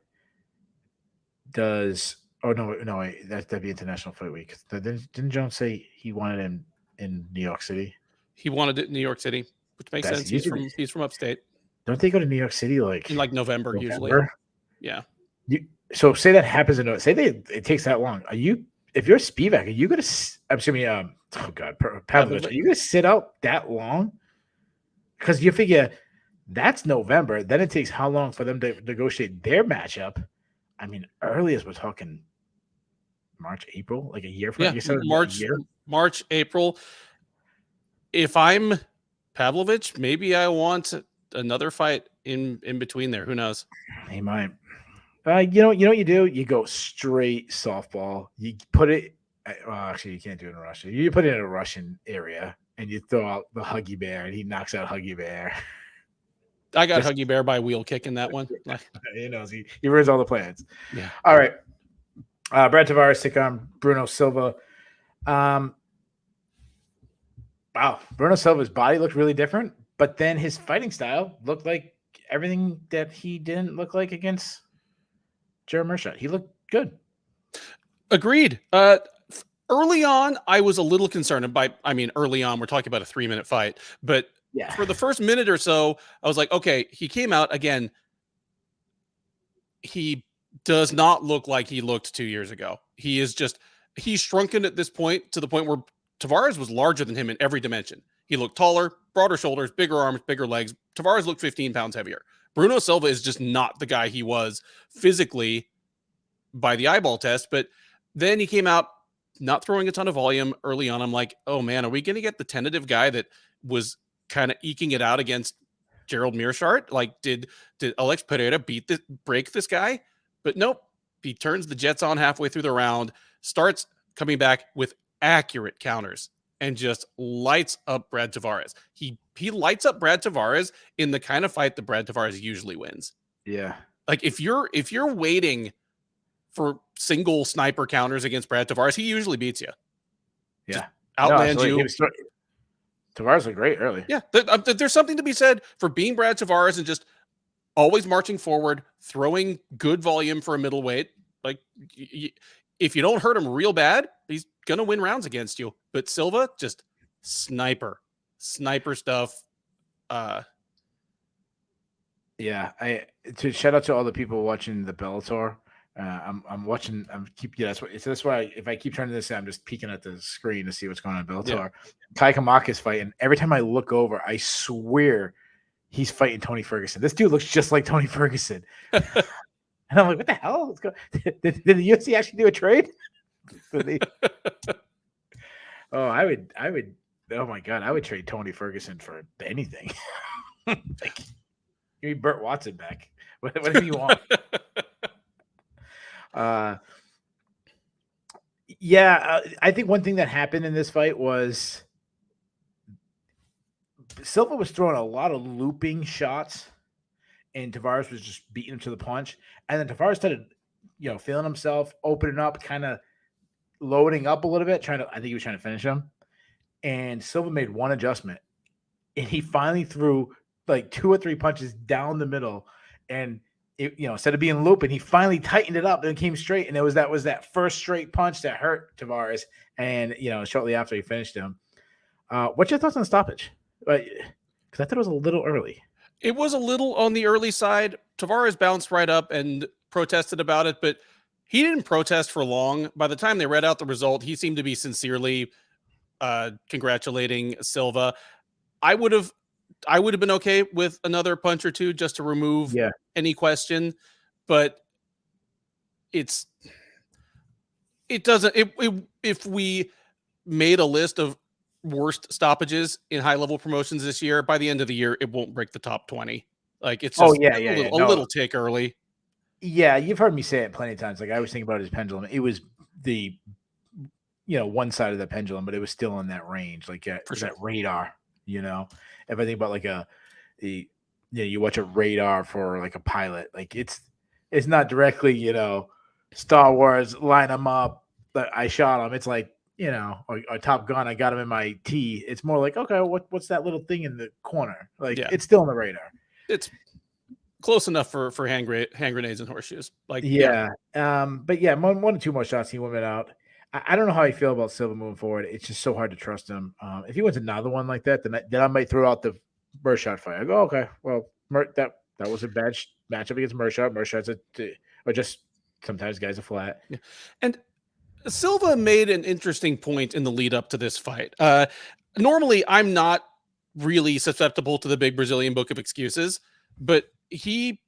A: Wait, that'd be International Fight Week. Didn't Jones say he wanted him in New York City?
B: He wanted it in New York City, which makes sense. He's from upstate.
A: Don't they go to New York City
B: in November? Usually? Yeah.
A: So say that happens it takes that long. If you're Spivak, are you going to? I'm assuming. Pavlovich, are you going to sit out that long? Because you figure that's November. Then it takes how long for them to negotiate their matchup? I mean, earliest we're talking March, April, like a year from now.
B: March, April. If I'm Pavlovich, maybe I want another fight in between there. Who knows?
A: He might. You know what you do? You go straight softball. You put it. Well, actually, you can't do it in Russia. You put it in a Russian area, and you throw out the Huggy Bear, and he knocks out Huggy Bear.
B: I got
A: Just
B: Huggy Bear by wheel kick in that one.
A: he knows he ruins all the plans.
B: Yeah.
A: All right. Brad Tavares, sick on Bruno Silva. Wow, Bruno Silva's body looked really different, but then his fighting style looked like everything that he didn't look like against Jared Mearshart. He looked good.
B: Agreed. Early on, I was a little concerned. And early on, we're talking about a 3-minute fight, but
A: Yeah.
B: for the first minute or so, I was like, okay, he came out again. He does not look like he looked 2 years ago. He's shrunken at this point to the point where Tavares was larger than him in every dimension. He looked taller, broader shoulders, bigger arms, bigger legs. Tavares looked 15 pounds heavier. Bruno Silva is just not the guy he was physically by the eyeball test. But then he came out not throwing a ton of volume early on. I'm like, oh man, are we going to get the tentative guy that was kind of eking it out against Gerald Mearshart? Like, did Alex Pereira break this guy? But nope. He turns the Jets on halfway through the round, starts coming back with accurate counters, and just lights up Brad Tavares. He lights up Brad Tavares in the kind of fight that Brad Tavares usually wins.
A: Yeah.
B: Like if you're waiting for single sniper counters against Brad Tavares, he usually beats you.
A: Yeah.
B: Just outlands you.
A: Tavares looked great early.
B: Yeah. There's something to be said for being Brad Tavares and just always marching forward, throwing good volume for a middleweight. Like, if you don't hurt him real bad, he's going to win rounds against you. But Silva, just sniper stuff.
A: Yeah. To shout out to all the people watching the Bellator. I'm watching. That's why if I keep turning this, I'm just peeking at the screen to see what's going on in Bellator. Yeah. Kai Kamaka's fighting. Every time I look over, I swear he's fighting Tony Ferguson. This dude looks just like Tony Ferguson. And I'm like, what the hell? Did the UFC actually do a trade? I would. Oh my god, I would trade Tony Ferguson for anything. Like, give me Burt Watson back. Whatever you want. I think one thing that happened in this fight was Silva was throwing a lot of looping shots, and Tavares was just beating him to the punch. And then Tavares started, feeling himself, opening up, kind of loading up a little bit, I think he was trying to finish him. And Silva made one adjustment, and he finally threw like 2 or 3 punches down the middle, and instead of being looping, he finally tightened it up and came straight. And that was that first straight punch that hurt Tavares. And shortly after he finished him. What's your thoughts on the stoppage? Because I thought it was a little early.
B: It was a little on the early side. Tavares bounced right up and protested about it, but he didn't protest for long. By the time they read out the result, he seemed to be sincerely congratulating Silva. I would have been okay with another punch or two just to remove any question, but if we made a list of worst stoppages in high level promotions this year, by the end of the year, it won't break the top 20. Like it's just a little tick early.
A: Yeah. You've heard me say it plenty of times. Like I was thinking about his pendulum. It was the, one side of the pendulum, but it was still in that range. Like for sure. That radar, if I think about like you watch a radar for like a pilot, like it's not directly, Star Wars, line them up, I shot him. It's like, or Top Gun, I got him in my T. It's more like, okay, what's that little thing in the corner? Like it's still in the radar.
B: It's close enough for hand grenades and horseshoes. Like
A: but one or two more shots, he went out. I don't know how I feel about Silva moving forward. It's just so hard to trust him. If he wins another one like that, then I might throw out the Mearshart fight. I go, okay, well, that was a bad matchup against Mearshart. Mearshart or just sometimes guys are flat.
B: Yeah. And Silva made an interesting point in the lead up to this fight. Normally, I'm not really susceptible to the big Brazilian book of excuses, but he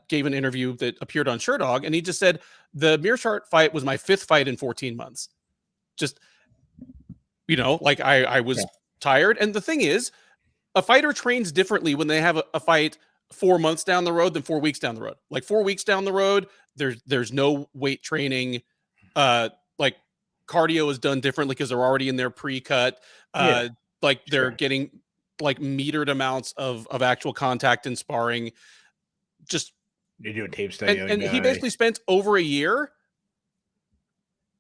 B: gave an interview that appeared on Sherdog, and he just said, the Mearshart fight was my 5th fight in 14 months. Just, like I was tired. And the thing is, a fighter trains differently when they have a fight 4 months down the road than 4 weeks down the road. Like 4 weeks down the road, there's no weight training. Like cardio is done differently because they're already in their pre-cut. Like they're getting like metered amounts of actual contact and sparring. Just
A: you're doing tape study,
B: and he basically spent over a year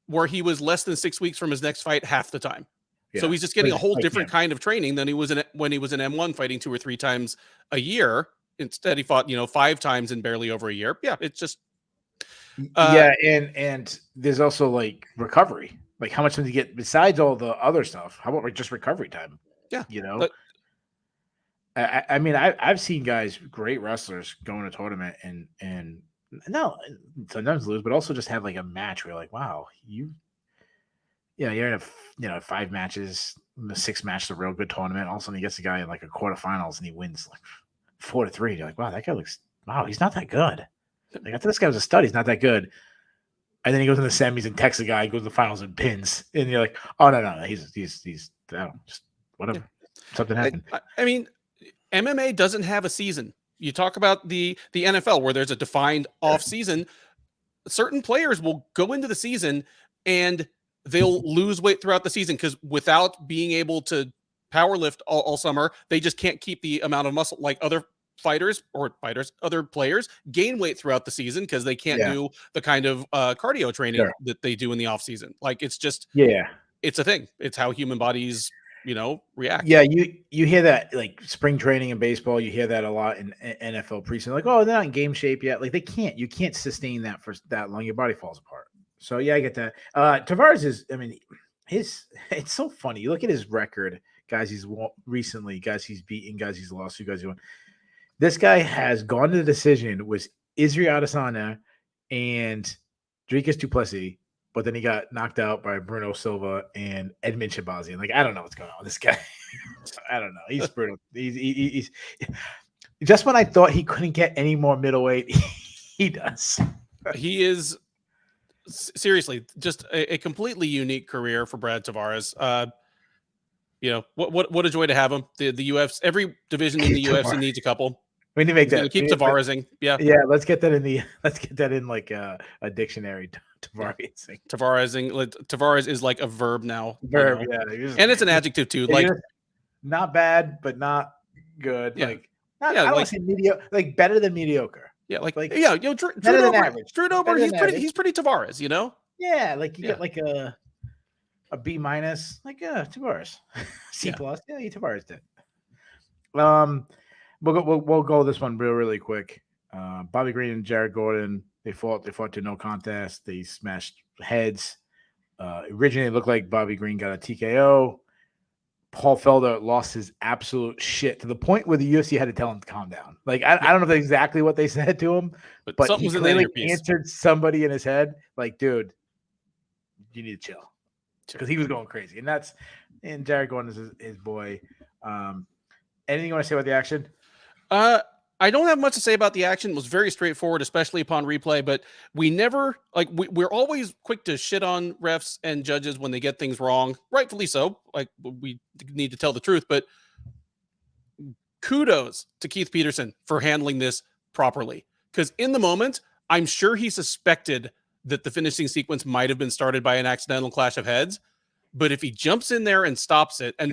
B: where he was less than 6 weeks from his next fight half the time. Yeah. So he's just getting a whole different kind of training than he was when he was in M1 fighting 2 or 3 times a year. Instead, he fought 5 times in barely over a year. Yeah, it's just
A: and there's also like recovery. Like how much does he get besides all the other stuff? How about just recovery time?
B: Yeah,
A: But, I mean, I've seen guys, great wrestlers, go in a tournament and no, sometimes lose, but also just have like a match where you're like, wow, you're in a 5 matches, 6 matches, a real good tournament. All of a sudden, he gets a guy in like a quarterfinals and he wins like 4-3. You're like, wow, that guy he's not that good. Like, I thought this guy was a stud. He's not that good. And then he goes in the semis and texts a guy, goes to the finals and pins. And you're like, oh, no. He's just whatever. Yeah. Something happened.
B: I mean, MMA doesn't have a season. You talk about the NFL where there's a defined off season. Certain players will go into the season and they'll lose weight throughout the season because without being able to power lift all summer, they just can't keep the amount of muscle like other other players gain weight throughout the season because they can't do the kind of cardio training that they do in the off season. Like it's just, it's a thing. It's how human bodies, react.
A: Yeah. You hear that like spring training in baseball, you hear that a lot in NFL preseason, like, oh, they're not in game shape yet. Like you can't sustain that for that long. Your body falls apart. So yeah, I get that. Tavares is, I mean, it's so funny. You look at his record, guys he's won recently, guys he's beaten, guys he's lost, guys he won. This guy has gone to the decision with Israel Adesanya and Dricus du Plessis, but then he got knocked out by Bruno Silva and Edmund Shabazian. Like, I don't know what's going on with this guy. I don't know. He's brutal. He's just when I thought he couldn't get any more middleweight, he does.
B: He is seriously just a completely unique career for Brad Tavares. What a joy to have him. The UFC, every division in the UFC needs a couple.
A: We need to make that.
B: Keep Tavaresing. Yeah.
A: Let's get that in like a dictionary. Tavaresing.
B: Tavares is like a verb now.
A: Verb,
B: and it's an adjective too. Like
A: not bad, but not good.
B: Yeah.
A: Like I don't want to say mediocre. Like better than mediocre.
B: Yeah,
A: better
B: than average. Drew Dober, he's pretty Tavares,
A: Yeah, like you get like a B minus, like Tavares. C plus. Yeah, Tavares did. We'll go this one really quick. Bobby Green and Jared Gordon, they fought to no contest. They smashed heads. Originally it looked like Bobby Green got a TKO. Paul Felder lost his absolute shit to the point where the UFC had to tell him to calm down. Like I don't know if that's exactly what they said to him, but he clearly answered somebody in his head, like, dude, you need to chill. Because he was going crazy. And Jared Gordon is his boy. Anything you want to say about the action?
B: I don't have much to say about the action. It was very straightforward, especially upon replay, but we never we're always quick to shit on refs and judges when they get things wrong, rightfully so. Like we need to tell the truth, but kudos to Keith Peterson for handling this properly. Because in the moment, I'm sure he suspected that the finishing sequence might have been started by an accidental clash of heads. But if he jumps in there and stops it, and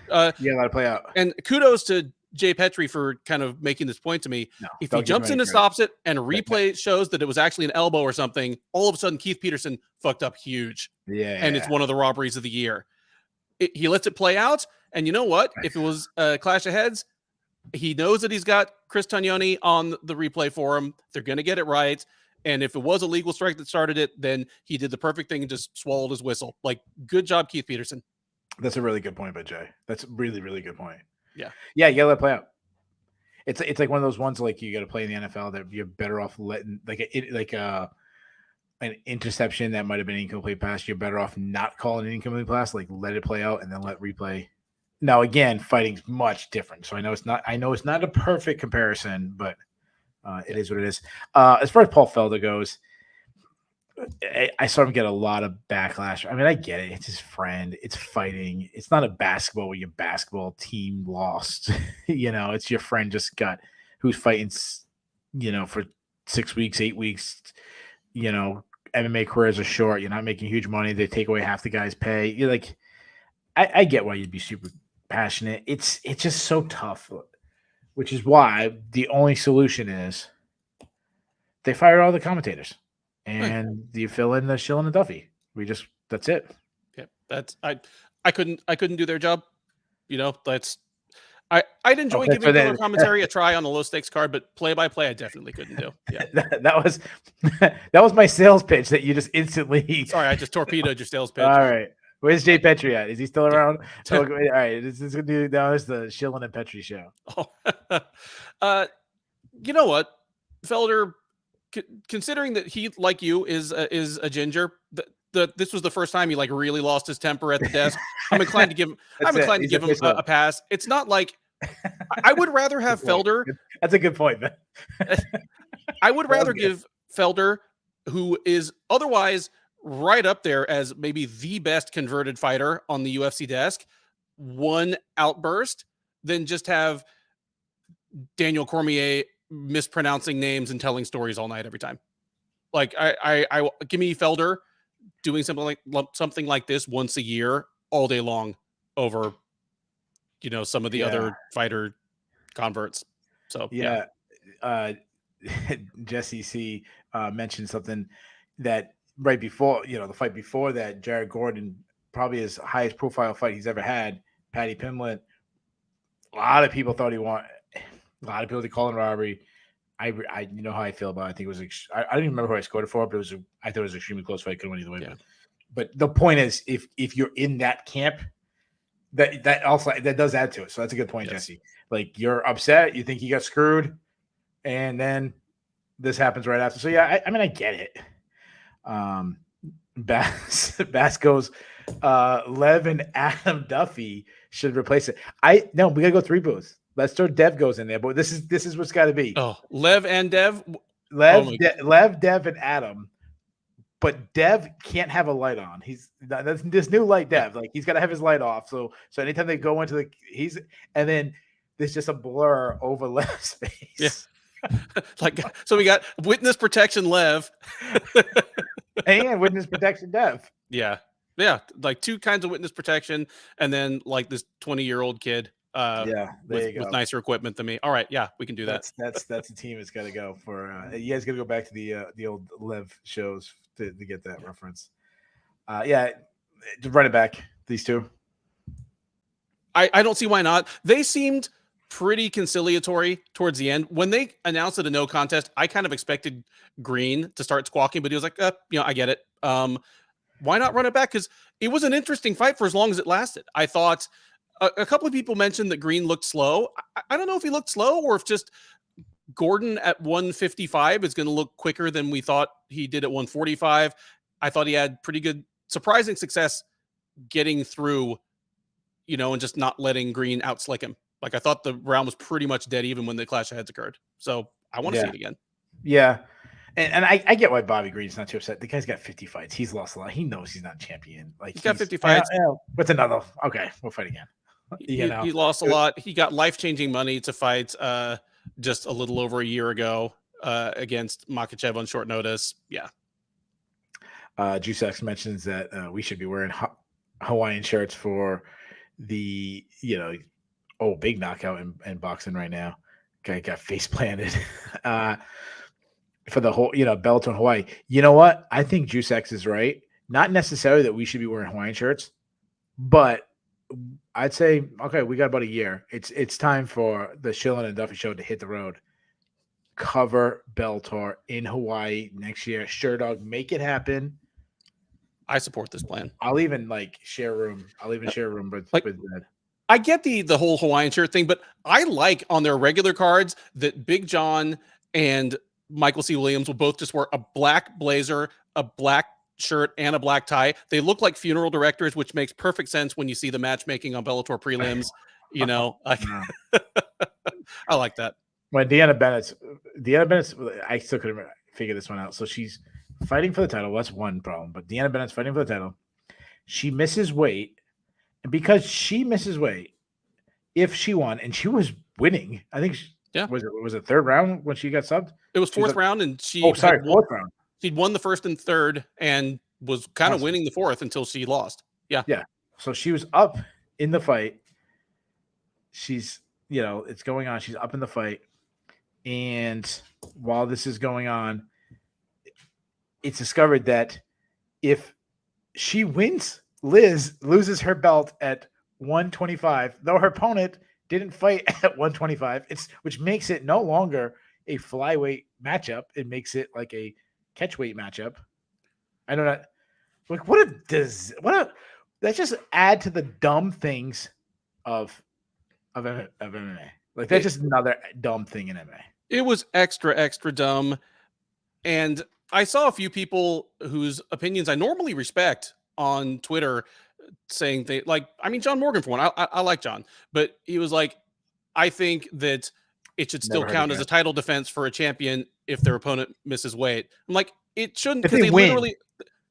A: let it play out.
B: And kudos to Jay Petrie for kind of making this point to me. If he jumps in and stops it and replay shows that it was actually an elbow or something, all of a sudden Keith Peterson fucked up huge. And it's one of the robberies of the year. He lets it play out. And you know what? If it was a clash of heads, he knows that he's got Chris Tognoni on the replay for him. They're going to get it right. And if it was a legal strike that started it, then he did the perfect thing and just swallowed his whistle. Like, good job, Keith Peterson.
A: That's a really good point by Jay. That's a really, really good point.
B: Yeah.
A: Yeah, you gotta let it play out. It's like one of those ones like you got to play in the NFL that you're better off letting an interception that might have been an incomplete pass. You're better off not calling an incomplete pass, like let it play out and then let replay. Now again, fighting's much different, so I know it's not a perfect comparison, but it is what it is. As far as Paul Felder goes, I saw him get a lot of backlash. I mean, I get it. It's his friend. It's fighting. It's not a basketball where your basketball team lost. It's your friend who's fighting, for 6 weeks, 8 weeks. MMA careers are short. You're not making huge money. They take away half the guy's pay. You're like, I get why you'd be super passionate. It's just so tough, which is why the only solution is they fire all the commentators and you fill in the Shillan and Duffy. That's it.
B: Yeah, that's I couldn't do their job. You know, I'd enjoy giving color commentary a try on a low stakes card, but play by play I definitely couldn't do. Yeah,
A: that was that was my sales pitch that you just instantly.
B: Sorry, I just torpedoed your sales pitch.
A: All right, where's Jay Petrie at? Is he still around? All right, this is gonna do. Now is the Shillan and Petrie show.
B: Oh. You know what, Felder? Considering that he, like you, is a ginger, this was the first time he like really lost his temper at the desk. I'm inclined to give him. A pass. It's not like I would rather have Felder.
A: That's a good point, man.
B: I would rather give Felder, who is otherwise right up there as maybe the best converted fighter on the UFC desk, one outburst than just have Daniel Cormier mispronouncing names and telling stories all night every time. Like I give me Felder doing something like this once a year all day long over, you know, some of the other fighter converts. So
A: Jesse C mentioned something that right before, you know, the fight before that, Jared Gordon, probably his highest profile fight he's ever had, Paddy Pimblett. A lot of people thought he won. A lot of people they call it robbery. I you know how I feel about it. I think it was I don't even remember who I scored it for, but I thought it was an extremely close fight. Couldn't win either way. Yeah. But the point is, if you're in that camp, that also that does add to it. So that's a good point, Jesse. Like you're upset, you think you got screwed, and then this happens right after. So yeah, I mean I get it. Bass goes, Lev and Adam Duffy should replace it. No, we gotta go 3 booths. Let's throw Dev goes in there, but this is what's got to be.
B: Oh, Lev and Dev,
A: Lev, Dev, and Adam. But Dev can't have a light on. That's this new light Dev. Like he's got to have his light off. So anytime they go into and then there's just a blur over Lev's face.
B: Yeah. So we got witness protection Lev
A: and witness protection Dev.
B: Yeah, like 2 kinds of witness protection, and then like this 20-year-old kid. With nicer equipment than me. All right, yeah, we can do that.
A: That's the team that's got to go for. You guys got to go back to the old Lev shows to get that reference. To run it back. These 2.
B: I don't see why not. They seemed pretty conciliatory towards the end when they announced it a no contest. I kind of expected Green to start squawking, but he was like, I get it. Why not run it back? Because it was an interesting fight for as long as it lasted. I thought. A couple of people mentioned that Green looked slow. I don't know if he looked slow or if just Gordon at 155 is going to look quicker than we thought he did at 145. I thought he had pretty good, surprising success getting through, you know, and just not letting Green outslick him. Like I thought the round was pretty much dead even when the clash of heads occurred. So I want to see it again.
A: Yeah. And I get why Bobby Green's not too upset. The guy's got 50 fights. He's lost a lot. He knows he's not champion. Like
B: he's got 50 fights.
A: What's another? Okay, we'll fight again.
B: He lost a lot. He got life-changing money to fight just a little over a year ago against Makhachev on short notice. Yeah.
A: Juicex mentions that we should be wearing Hawaiian shirts for the, big knockout in boxing right now. Guy got face planted for the whole, Bellator in Hawaii. You know what? I think Juicex is right. Not necessarily that we should be wearing Hawaiian shirts, but I'd say, okay, we got about a year. It's time for the Shillan and Duffy show to hit the road. Cover Bellator in Hawaii next year. Sherdog, make it happen.
B: I support this plan.
A: I'll even share a room. With Ned.
B: I get the whole Hawaiian shirt thing, but I like on their regular cards that Big John and Michael C. Williams will both just wear a black blazer, a black shirt, and a black tie. They look like funeral directors, which makes perfect sense when you see the matchmaking on Bellator prelims. I like that.
A: When Deanna Bennett's, I still couldn't figure this one out. So she's fighting for the title. That's one problem. But Deanna Bennett's fighting for the title. She misses weight. And because she misses weight, if she won, and she was winning, I think, was it 3rd round when she got subbed?
B: It was 4th round, and she
A: 4th round.
B: She'd won the 1st and 3rd and was kind of winning the 4th until she lost. Yeah.
A: So she was up in the fight. she's, it's going on. She's up in the fight. And while this is going on, it's discovered that if she wins, Liz loses her belt at 125, though her opponent didn't fight at 125. Which makes it no longer a flyweight matchup. It makes it like a catchweight matchup. I don't know. Like, let's just add to the dumb things of MMA. Like, that's just another dumb thing in MMA.
B: It was extra dumb. And I saw a few people whose opinions I normally respect on Twitter saying John Morgan for one. I like John, but he was like, I think that it should still count as a title defense for a champion if their opponent misses weight. I'm like, it shouldn't, because they literally.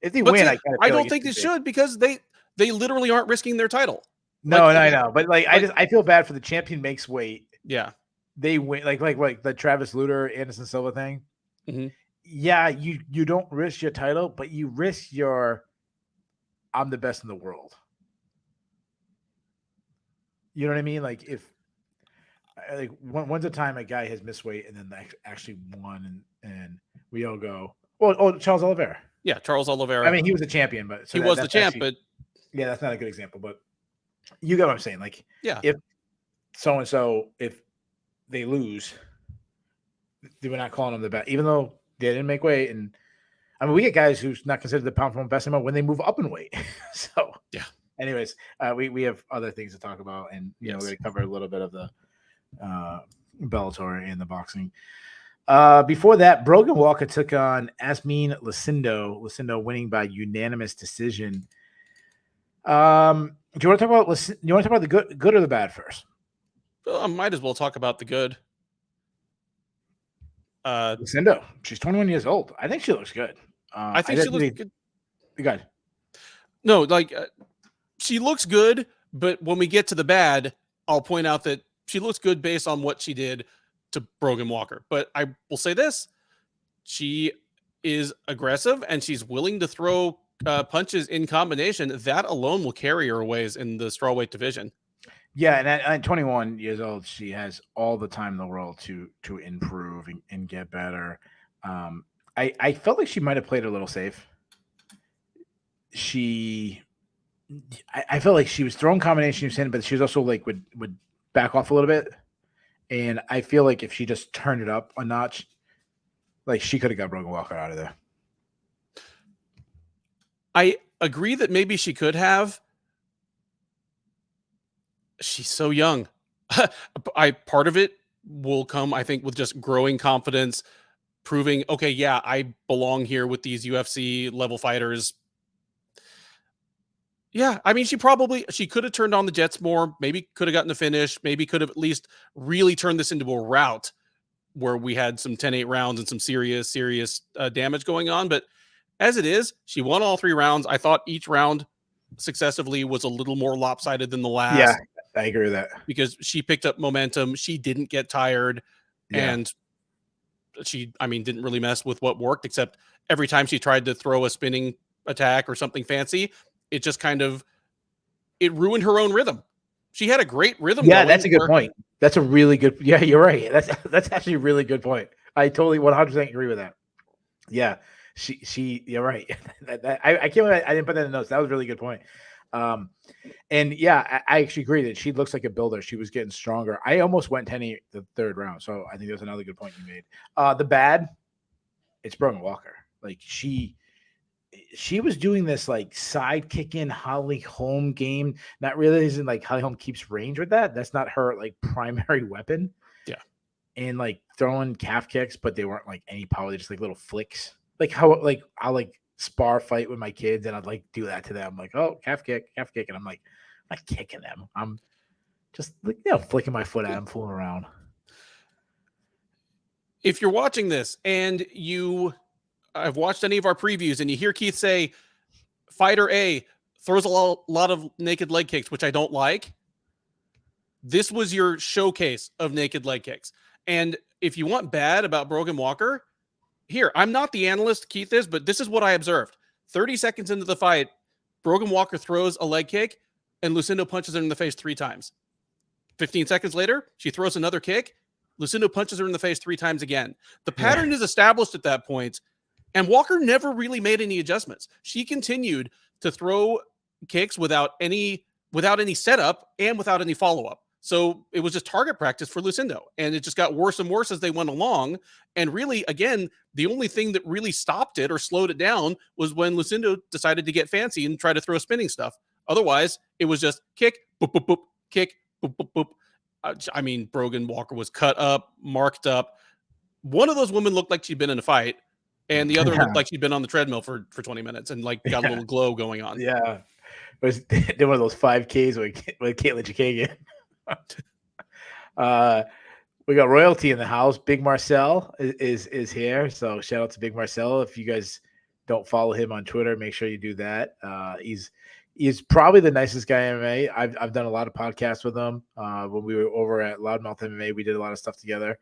A: If they win,
B: I don't think they should, because they literally aren't risking their title.
A: No, I know, but I feel bad for the champion makes weight.
B: Yeah,
A: they win, like the Travis Lutter, Anderson Silva thing.
B: Mm-hmm.
A: Yeah, you don't risk your title, but you risk I'm the best in the world. You know what I mean? Like, if when's a time a guy has missed weight and then actually won, and we all go, Charles Oliveira.
B: Yeah, Charles Oliveira.
A: I mean, he was a champion, but
B: he was the champ, but
A: yeah, that's not a good example. But you get what I'm saying. Like,
B: yeah,
A: if so and so, if they lose, we're not calling them the best, even though they didn't make weight. And I mean, we get guys who's not considered the pound for pound best anymore when they move up in weight. So
B: yeah.
A: Anyways, we have other things to talk about, and we're going to cover a little bit of the Bellator and the boxing. Before that, Brogan Walker took on Asmin Lucindo. Lucindo winning by unanimous decision. Do you want to talk about the good or the bad first?
B: Well, I might as well talk about the good.
A: Lucindo, she's 21 years old. I think she looks good.
B: I think she looks good.
A: Good.
B: No, she looks good, but when we get to the bad, I'll point out that she looks good based on what she did to Brogan Walker. But I will say this: she is aggressive and she's willing to throw punches in combination. That alone will carry her ways in the strawweight division.
A: Yeah, and at 21 years old, she has all the time in the world to improve and get better. I felt like she might have played a little safe. I felt like she was throwing combinations in, but she was also like would back off a little bit. And I feel like if she just turned it up a notch, like, she could have got Brogan Walker out of there.
B: I agree that maybe she could have. She's so young. Part of it will come, I think, with just growing confidence, proving, okay, yeah, I belong here with these UFC level fighters. Yeah, I mean, she could have turned on the jets more, maybe could have gotten the finish, maybe could have at least really turned this into a rout where we had some 10-8 rounds and some serious damage going on. But as it is, she won all 3 rounds. I thought each round successively was a little more lopsided than the last.
A: Yeah, I agree with that.
B: Because she picked up momentum. She didn't get tired. Yeah. And she, didn't really mess with what worked, except every time she tried to throw a spinning attack or something fancy, it just it ruined her own rhythm. She had a great rhythm.
A: Yeah, that's a good point. That's a really good. Yeah, you're right. That's actually a really good point. I totally 100% agree with that. Yeah, you're right. I can't believe I didn't put that in the notes. That was a really good point. And yeah, I actually agree that she looks like a builder. She was getting stronger. I almost went 10-8 the 3rd round. So I think that's another good point you made. The bad, it's Brogan Walker. Like, she was doing this like side kick in Holly Holm game, not realizing like Holly Holm keeps range with that. That's not her like primary weapon.
B: Yeah.
A: And like throwing calf kicks, but they weren't like any power. They just like little flicks. Like how like I'll like spar fight with my kids and I'd like do that to them. Like, oh, calf kick. And I'm like, I'm not kicking them. I'm just like, flicking my foot at them, fooling around.
B: If you're watching this and I've watched any of our previews and you hear Keith say fighter A throws a lot of naked leg kicks, which I don't like. This was your showcase of naked leg kicks. And if you want bad about Brogan Walker, here, I'm not the analyst Keith is, but this is what I observed. 30 seconds into the fight, Brogan Walker throws a leg kick and Lucindo punches her in the face 3 times. 15 seconds later, she throws another kick. Lucinda punches her in the face 3 times again. The pattern is established at that point, and Walker never really made any adjustments. She continued to throw kicks without any setup and without any follow-up. So it was just target practice for Lucindo, and it just got worse and worse as they went along. And really, again, the only thing that really stopped it or slowed it down was when Lucindo decided to get fancy and try to throw spinning stuff. Otherwise, it was just kick, boop, boop, boop, kick, boop, boop, boop. I mean, Brogan Walker was cut up, marked up. One of those women looked like she'd been in a fight, and the other looked like she'd been on the treadmill for 20 minutes and like got a little glow going on.
A: Yeah. Did one of those 5Ks with Caitlin Chikagian. We got royalty in the house. Big Marcel is here. So shout out to Big Marcel. If you guys don't follow him on Twitter, make sure you do that. He's probably the nicest guy in MMA. I've done a lot of podcasts with him. When we were over at Loudmouth MMA, we did a lot of stuff together.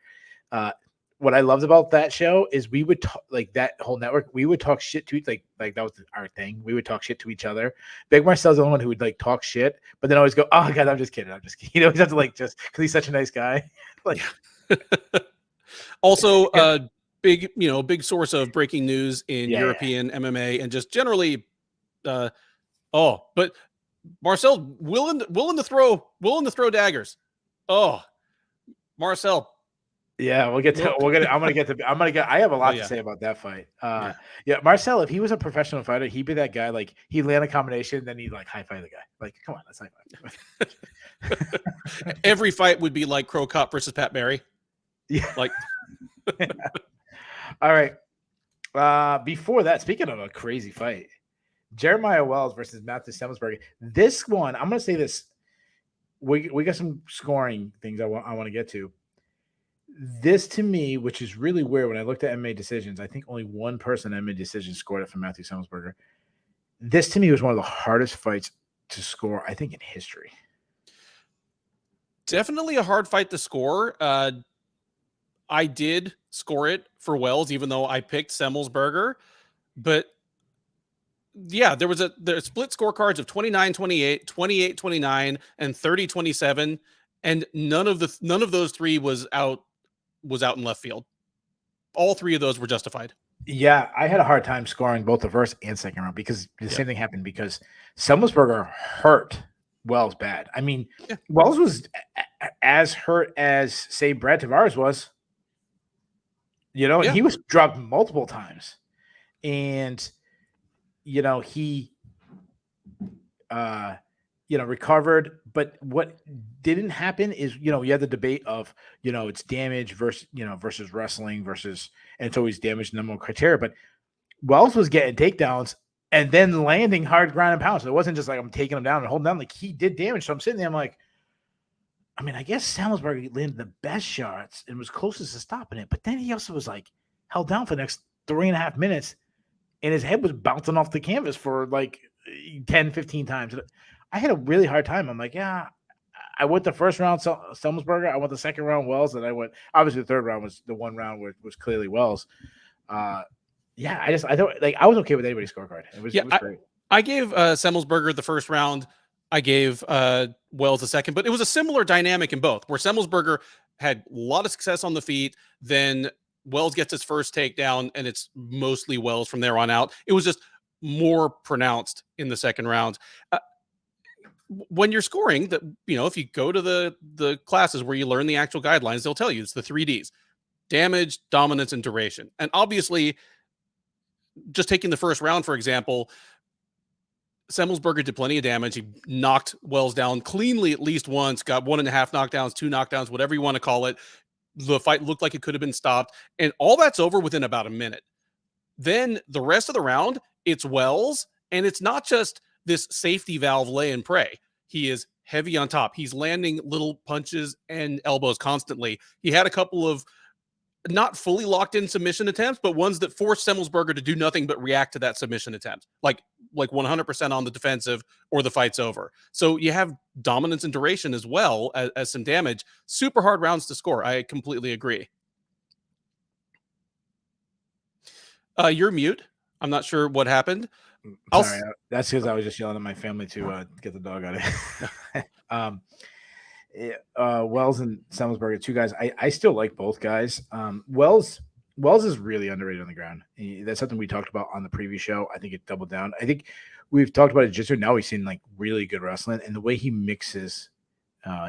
A: What I loved about that show is we would talk, like that whole network. We would talk shit to each, like that was our thing. We would talk shit to each other. Big Marcel's the only one who would like talk shit, but then always go, "Oh God, I'm just kidding. I'm just kidding." You know, he's have to like just because he's such a nice guy. Like,
B: also, big source of breaking news in European MMA and just generally. But Marcel willing to throw daggers. Oh, Marcel.
A: Yeah, I have a lot to say about that fight. Marcel, if he was a professional fighter, he'd be that guy. Like he'd land a combination, then he'd like high five the guy. Like, come on, let's high
B: five. Every fight would be like Crow Cop versus Pat Barry.
A: Yeah.
B: Like.
A: All right. Before that, speaking of a crazy fight, Jeremiah Wells versus Matthew Semelsberger. This one, I'm going to say this. We got some scoring things I want to get to. This to me, which is really weird, when I looked at MMA decisions, I think only one person MMA decision scored it for Matthew Semelsberger. This to me was one of the hardest fights to score, I think, in history.
B: Definitely a hard fight to score. I did score it for Wells, even though I picked Semelsberger. But yeah, there split scorecards of 29-28, 28-29, and 30-27, and none of those 3 was out in left field. All 3 of those were justified.
A: Yeah, I had a hard time scoring both the first and second round because the same thing happened because Semelsberger hurt Wells bad. I mean, Wells was as hurt as, say, Brad Tavares was. You know, he was dropped multiple times. And, you know, he, recovered. But what didn't happen is, you had the debate of, it's damage versus wrestling versus, and it's always damage number one criteria. But Wells was getting takedowns and then landing hard ground and pound. So it wasn't just like I'm taking him down and holding down. Like he did damage. So I'm sitting there, I'm like, I mean, I guess Semelsberger landed the best shots and was closest to stopping it. But then he also was like held down for the next 3.5 minutes and his head was bouncing off the canvas for like 10, 15 times. I had a really hard time. I'm like, I went the first round Semelsberger. I went the second round Wells. And I went, obviously the third round was the one round where was clearly Wells. I thought like I was okay with anybody's scorecard. It was great.
B: I gave Semelsberger the first round. I gave Wells the second, but it was a similar dynamic in both, where Semelsberger had a lot of success on the feet. Then Wells gets his first takedown, and it's mostly Wells from there on out. It was just more pronounced in the second round. When you're scoring, that if you go to the classes where you learn the actual guidelines, they'll tell you it's the 3 Ds: damage, dominance, and duration. And obviously, just taking the first round, for example, Semelsberger did plenty of damage. He knocked Wells down cleanly at least once, got 1.5 knockdowns, 2 knockdowns, whatever you want to call it. The fight looked like it could have been stopped. And all that's over within about a minute. Then the rest of the round, it's Wells. And it's not just this safety valve lay and pray. He is heavy on top. He's landing little punches and elbows constantly. He had a couple of not fully locked in submission attempts, but ones that forced Semelsberger to do nothing but react to that submission attempt, like 100% on the defensive, or the fight's over. So you have dominance and duration as well as some damage. Super hard rounds to score. I completely agree. You're mute. I'm not sure what happened.
A: Sorry, that's because I was just yelling at my family to get the dog out of here. Wells and Semmelsberger, two guys. I still like both guys. Wells is really underrated on the ground. That's something we talked about on the previous show. I think it doubled down. I think we've talked about it jiu-jitsu. Now we've seen like really good wrestling, and the way he mixes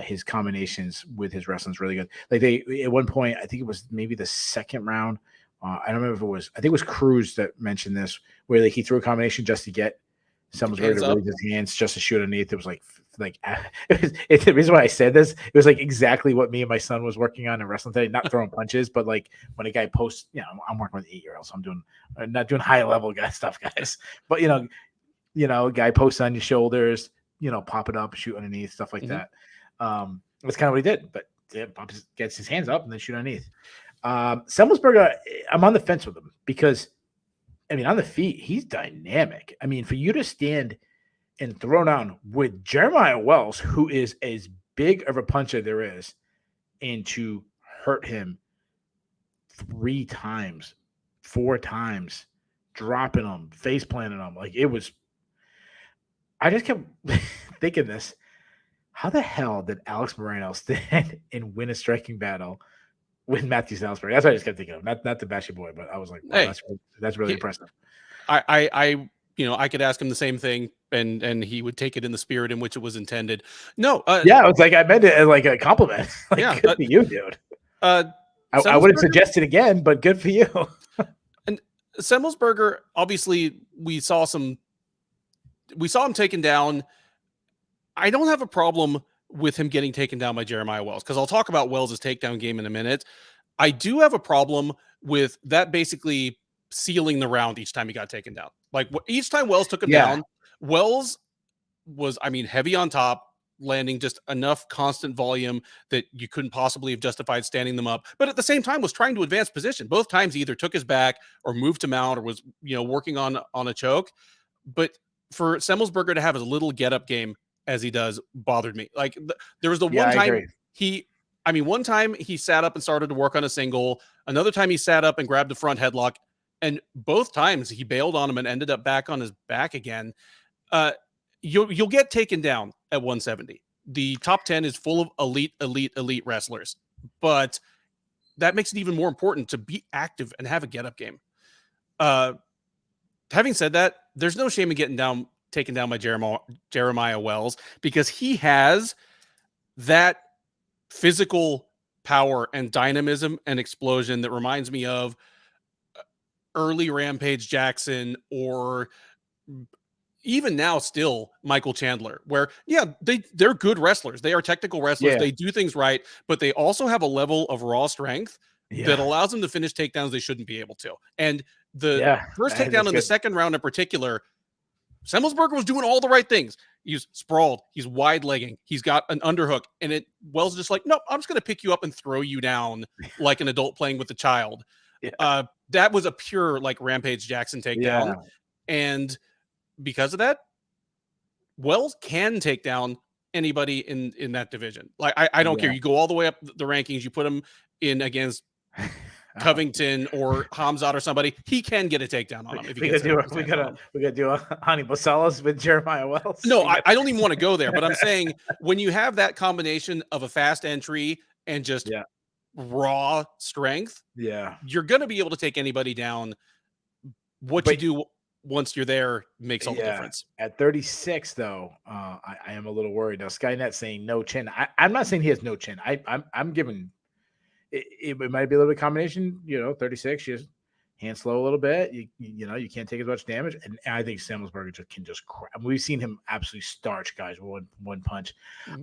A: his combinations with his wrestling is really good. Like they at one point, I think it was maybe the second round. I don't remember if it was. I think it was Cruz that mentioned this, where like he threw a combination just to get Semmelsberger to raise his hands just to shoot underneath. It was like it's the reason why I said this. It was like exactly what me and my son was working on in wrestling today. Not throwing punches, but like when a guy posts, I'm working with 8-year-olds, so I'm not doing high level guy stuff, guys. But a guy posts on your shoulders, pop it up, shoot underneath, stuff like that. That's kind of what he did. But gets his hands up and then shoot underneath. Semmelsberger, I'm on the fence with him because, on the feet, he's dynamic. For you to stand and throw down with Jeremiah Wells, who is as big of a puncher there is, and to hurt him 3 times, 4 times, dropping him, face planting him, like it was. I just kept thinking this. How the hell did Alex Moreno stand and win a striking battle with Matthew Salisbury? That's what I just kept thinking of. Not the Bashy boy, but I was like, wow, hey, that's really impressive.
B: I could ask him the same thing, and he would take it in the spirit in which it was intended. No,
A: yeah, it's like I meant it as like a compliment. Like, good for you, dude. I wouldn't suggest it again, but good for you.
B: And Semmelsberger, obviously, we saw him taken down. I don't have a problem with him getting taken down by Jeremiah Wells, because I'll talk about Wells' takedown game in a minute. I do have a problem with that basically sealing the round each time he got taken down. Like each time Wells took him down, Wells was, heavy on top, landing just enough constant volume that you couldn't possibly have justified standing them up. But at the same time was trying to advance position. Both times he either took his back or moved to mount or was, working on a choke. But for Semmelsberger to have as little get-up game as he does bothered me. Like there was the one time one time he sat up and started to work on a single. Another time he sat up and grabbed the front headlock. And both times he bailed on him and ended up back on his back again. You'll get taken down at 170. The top 10 is full of elite wrestlers. But that makes it even more important to be active and have a get-up game. Having said that, there's no shame in getting taken down by Jeremiah Wells, because he has that physical power and dynamism and explosion that reminds me of early Rampage Jackson, or even now still Michael Chandler, where they're good wrestlers. They are technical wrestlers. They do things right, but they also have a level of raw strength that allows them to finish takedowns they shouldn't be able to. And the first takedown in the second round in particular, Semmelsberger was doing all the right things. He's sprawled. He's wide legging. He's got an underhook. And Wells is just like, nope, I'm just going to pick you up and throw you down like an adult playing with a child. That was a pure like Rampage Jackson takedown. And because of that, Wells can take down anybody in that division. Like, I don't care. You go all the way up the rankings. You put him in against Covington or Hamzat or somebody, he can get a takedown on him. If he
A: we gotta do a Hannibal Salas with Jeremiah Wells.
B: No, I don't even want to go there, but I'm saying when you have that combination of a fast entry and just raw strength, you're going to be able to take anybody down. What you do once you're there makes all the difference.
A: At 36, though, I am a little worried. Now, Skynet saying no chin. I'm not saying he has no chin. I'm giving. It might be a little bit of combination, 36, just hand slow a little bit. You can't take as much damage. And I think Semmelsberger can just crap. We've seen him absolutely starch guys with one punch.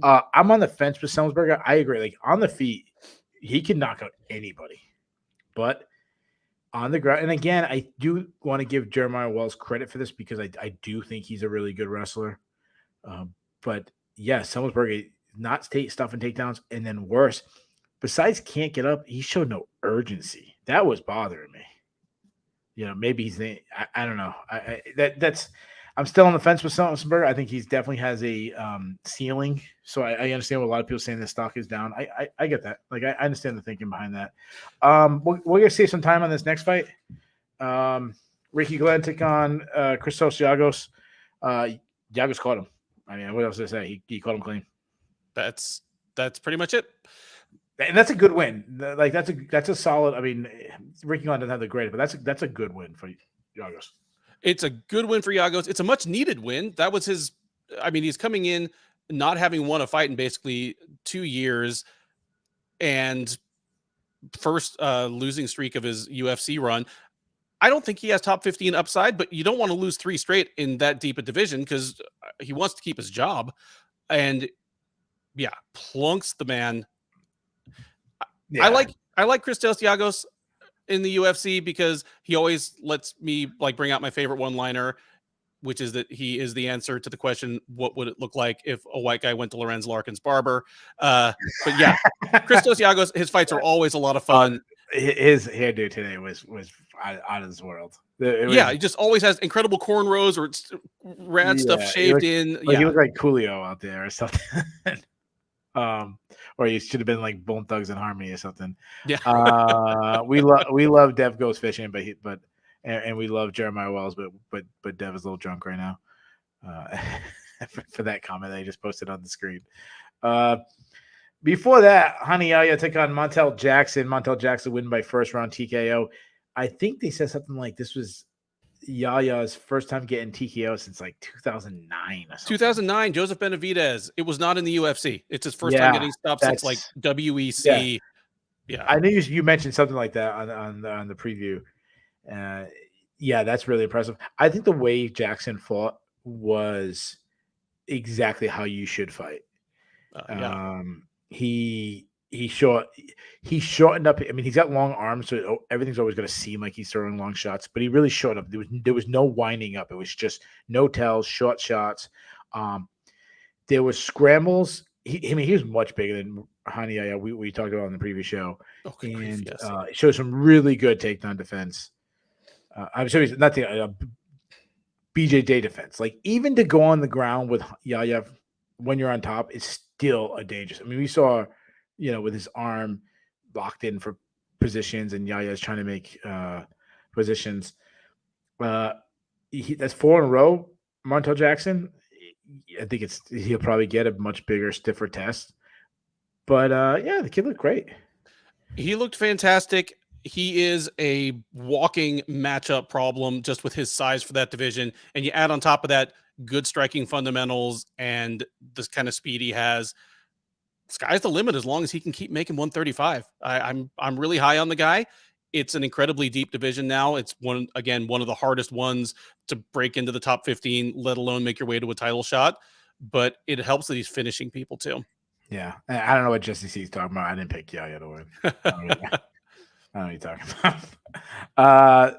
A: I'm on the fence with Semmelsberger. I agree. Like on the feet, he can knock out anybody. But on the ground, and again, I do want to give Jeremiah Wells credit for this because I do think he's a really good wrestler. But Semmelsberger not stuffing takedowns, and then worse, besides can't get up, he showed no urgency. That was bothering me. Maybe he's I don't know. I'm still on the fence with Semmelsberger. I think he definitely has a ceiling. So I understand what a lot of people saying the stock is down. I get that. Like I understand the thinking behind that. We're gonna save some time on this next fight. Ricky Glenn took on Christos Giagos. Giagos caught him. What else did I say? He caught him clean.
B: That's that's pretty much it.
A: And that's a good win. Like that's a solid. I mean, Ricky Gon doesn't have the greatest, but that's a good win for Giagos.
B: It's a good win for Giagos. It's a much needed win. That was his. I mean, he's coming in not having won a fight in basically 2 years, and first losing streak of his UFC run. I don't think he has top 15 upside, but you don't want to lose 3 straight in that deep a division because he wants to keep his job. And yeah, plunks the man. Yeah. I like Christos Giagos in the UFC because he always lets me like bring out my favorite one-liner, which is that he is the answer to the question, what would it look like if a white guy went to Lorenz Larkin's barber? But yeah, Christos Giagos, his fights are always a lot of fun.
A: His hairdo today was out of this world.
B: He just always has incredible cornrows or rad stuff shaved in.
A: Like he looked like Coolio out there or something. Or he should have been like Bone Thugs and Harmony or something.
B: Yeah.
A: We love Dev Goes Fishing, but we love Jeremiah Wells, but Dev is a little drunk right now. For that comment that he just posted on the screen. Before that, Hani Yahya took on Montel Jackson. Montel Jackson win by first round TKO. I think they said something like this was Yahya's first time getting TKO since like 2009 or something.
B: 2009, Joseph Benavidez. It was not in the UFC. It's his first time getting stopped since like WEC. Yeah.
A: I knew you mentioned something like that on the preview. Yeah, that's really impressive. I think the way Jackson fought was exactly how you should fight. He shortened up. I mean, he's got long arms, so everything's always going to seem like he's throwing long shots. But he really shortened up. There was no winding up. It was just no tells, short shots. There was scrambles. He was much bigger than Hani Yahya. We talked about on the previous show, and it showed some really good takedown defense. I'm sure he's not the BJJ defense. Like even to go on the ground with Yahya when you're on top is still a dangerous. I mean, we saw, with his arm locked in for positions, and Yahya is trying to make positions. That's 4 in a row. Montel Jackson. I think he'll probably get a much bigger, stiffer test. But the kid looked great.
B: He looked fantastic. He is a walking matchup problem just with his size for that division. And you add on top of that good striking fundamentals and this kind of speed he has. Sky's the limit as long as he can keep making 135. I'm really high on the guy. It's an incredibly deep division now. It's one of the hardest ones to break into the top 15, let alone make your way to a title shot. But it helps that he's finishing people too.
A: Yeah. I don't know what Jesse C is talking about. I didn't pick Yahya to win. I don't know what you're talking about.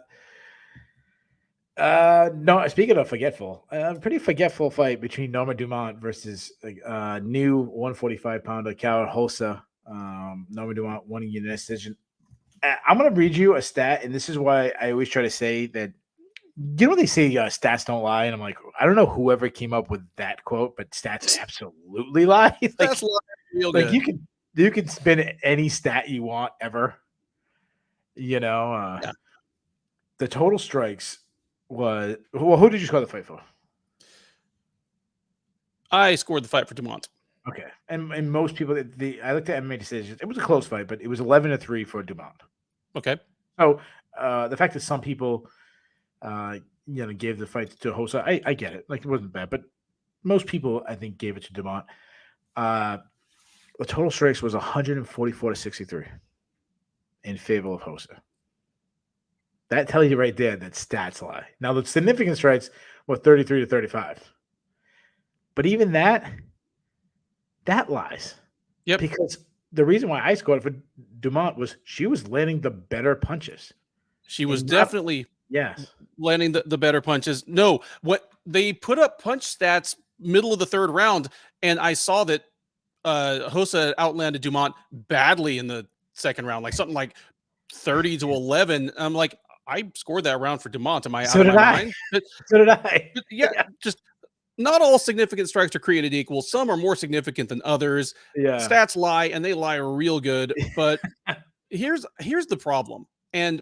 A: No, speaking of forgetful, pretty forgetful fight between Norma Dumont versus new 145-pounder Cal Hosa. Norma Dumont won a unanimous decision. I'm going to read you a stat, and this is why I always try to say that, they say stats don't lie, and I'm like, I don't know whoever came up with that quote, but stats absolutely lie.
B: That's real good.
A: You can spin any stat you want ever. The total strikes was who did you score the fight for?
B: I scored the fight for Dumont.
A: Okay, and most people, I looked at MMA decisions. It was a close fight, but it was 11-3 for Dumont.
B: Okay,
A: so the fact that some people, gave the fight to Hosa, I get it. Like it wasn't bad, but most people, I think, gave it to Dumont. The total strikes was 144-63 in favor of Hosa. That tells you right there that stats lie. Now the significant strikes were 33-35, but even that lies.
B: Yep.
A: Because the reason why I scored for Dumont was she was landing the better punches.
B: She was definitely landing the better punches. No, what they put up punch stats middle of the third round, and I saw that Hosa outlanded Dumont badly in the second round, like something like 30-11. I'm like, I scored that round for Dumont. Am I out of my mind?
A: So did I.
B: But just not all significant strikes are created equal. Some are more significant than others.
A: Yeah.
B: Stats lie, and they lie real good. But here's the problem. And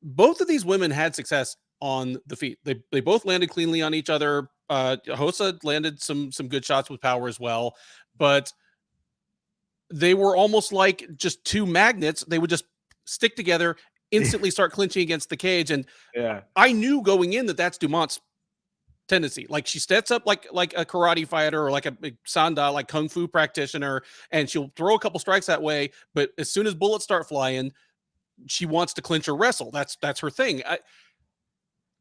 B: both of these women had success on the feet. They both landed cleanly on each other. Hosa landed some good shots with power as well. But they were almost like just two magnets. They would just stick together, instantly start clinching against the cage. And
A: Yeah.
B: I knew going in that that's Dumont's tendency. Like she sets up like a karate fighter or like a sanda, like kung fu practitioner, and she'll throw a couple strikes that way. But as soon as bullets start flying, she wants to clinch or wrestle. That's her thing.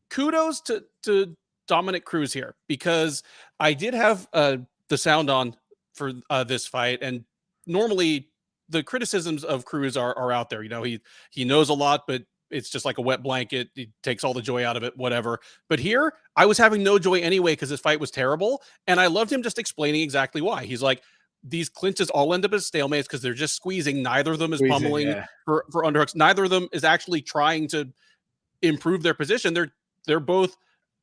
B: Kudos to Dominic Cruz here, because I did have the sound on for this fight, and normally the criticisms of Cruz are out there. You know, he knows a lot, but it's just like a wet blanket. He takes all the joy out of it, whatever. But here, I was having no joy anyway because this fight was terrible, and I loved him just explaining exactly why. He's like, these clinches all end up as stalemates because they're just squeezing. Neither of them is pummeling
A: Yeah.
B: for underhooks. Neither of them is actually trying to improve their position. They're both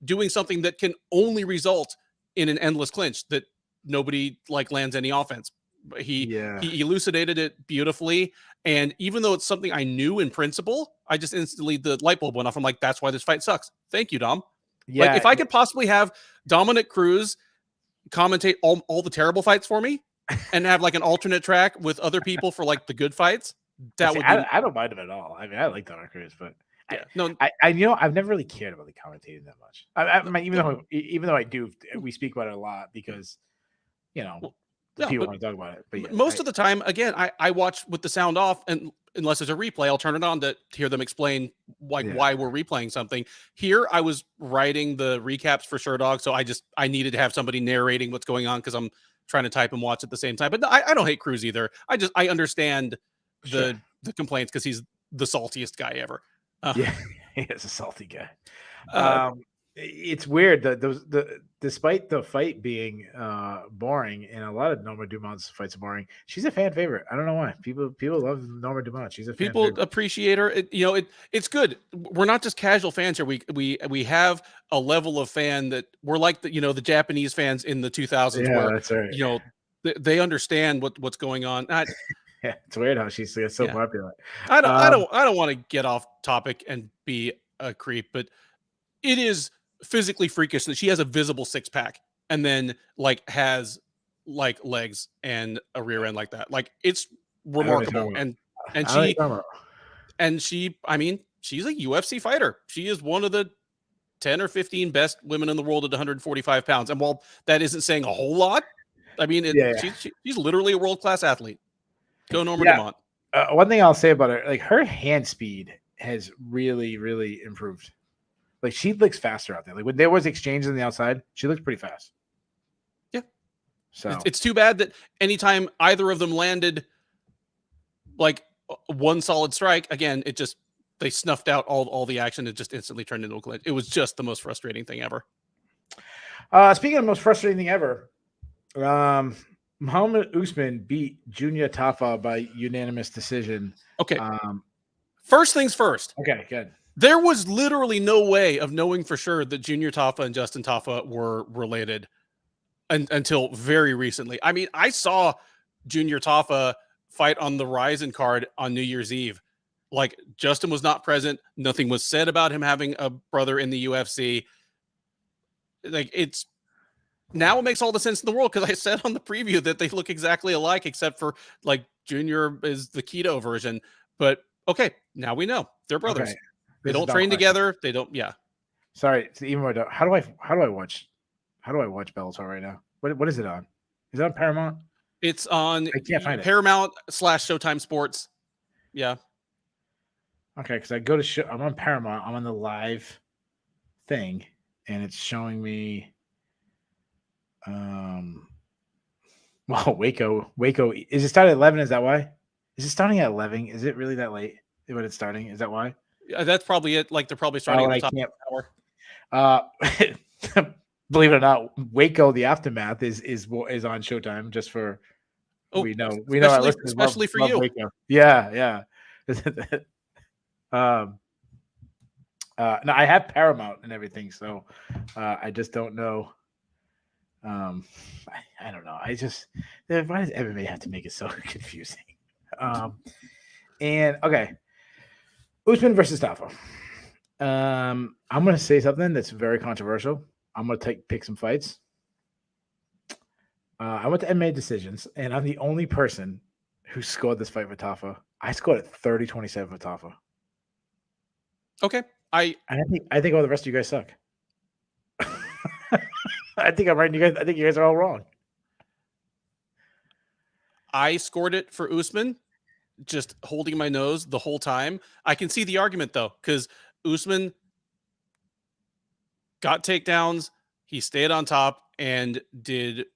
B: doing something that can only result in an endless clinch that nobody like lands any offense. He elucidated it beautifully. And even though it's something I knew in principle, I just instantly, the light bulb went off. I'm like, that's why this fight sucks. Thank you, Dom.
A: Yeah.
B: Like if I could possibly have Dominic Cruz commentate all the terrible fights for me and have like an alternate track with other people for like the good fights, that would be.
A: I don't mind him at all. I mean, I like Dominic Cruz, but
B: yeah, no,
A: I you know, I've never really cared about the commentating that much. I mean, even though I do, we speak about it a lot because, you know, people want to talk about it. But yeah,
B: most of the time, again, I watch with the sound off, and unless there's a replay, I'll turn it on to hear them explain why we're replaying something. Here, I was writing the recaps for Sherdog, so I needed to have somebody narrating what's going on because I'm trying to type and watch at the same time. But I don't hate Cruz either. I understand the complaints because he's the saltiest guy ever.
A: Yeah, he is a salty guy. It's weird that despite the fight being boring, and a lot of Norma Dumont's fights are boring, she's a fan favorite. I don't know why. People love Norma Dumont. She's a fan favorite.
B: Appreciate her. It's good. We're not just casual fans here. We have a level of fan that we're like the Japanese fans in the 2000s.
A: Yeah,
B: where,
A: that's right.
B: They understand what's going on.
A: Yeah, it's weird how she's so popular.
B: I don't want to get off topic and be a creep, but it is physically freakish that she has a visible six pack and then like has like legs and a rear end like that. Like it's remarkable. She I mean, she's a UFC fighter. She is one of the 10 or 15 best women in the world at 145 pounds. And while that isn't saying a whole lot, I mean, she's literally a world-class athlete. Go Norma Dumont.
A: One thing I'll say about her, like her hand speed has really, really improved. Like she looks faster out there. Like when there was exchanges on the outside, she looks pretty fast.
B: Yeah.
A: So
B: it's too bad that anytime either of them landed like one solid strike, again, they snuffed out all the action. It just instantly turned into a clinch. It was just the most frustrating thing ever.
A: Speaking of the most frustrating thing ever, Muhammad Usman beat Junior Tafa by unanimous decision.
B: Okay. First things first.
A: Okay, good.
B: There was literally no way of knowing for sure that Junior Tafa and Justin Tafa were related until very recently. I mean, I saw Junior Tafa fight on the Ryzen card on New Year's Eve. Like Justin was not present. Nothing was said about him having a brother in the UFC. Like now it makes all the sense in the world because I said on the preview that they look exactly alike, except for like Junior is the keto version. But okay, now we know they're brothers. Okay. They don't train together. They don't. Yeah.
A: Sorry, it's even more. How do I watch Bellator right now? What is it on? Is it on Paramount?
B: It's on.
A: I can't find
B: Paramount / Showtime Sports. Yeah.
A: Okay, because I go to I'm on Paramount. I'm on the live thing, and it's showing me. Well, Waco. Is it starting at 11? Is that why? Is it starting at 11? Is it really that late when it's starting? Is that why?
B: That's probably it. Like they're probably starting at the top of
A: the hour. Believe it or not, Waco: The Aftermath is on Showtime. Just for we know,
B: especially for you.
A: Waco. Yeah. No, I have Paramount and everything, so I just don't know. I don't know. Why does MMA have to make it so confusing? And okay, Usman versus Tafa. I'm going to say something that's very controversial. I'm going to pick some fights. I went to MMA decisions, and I'm the only person who scored this fight for Tafa. I scored it 30-27 for Tafa.
B: Okay.
A: And I think all the rest of you guys suck. I think I'm right. You guys, I think you guys are all wrong.
B: I scored it for Usman, just holding my nose the whole time. I can see the argument though, because Usman got takedowns, he stayed on top and did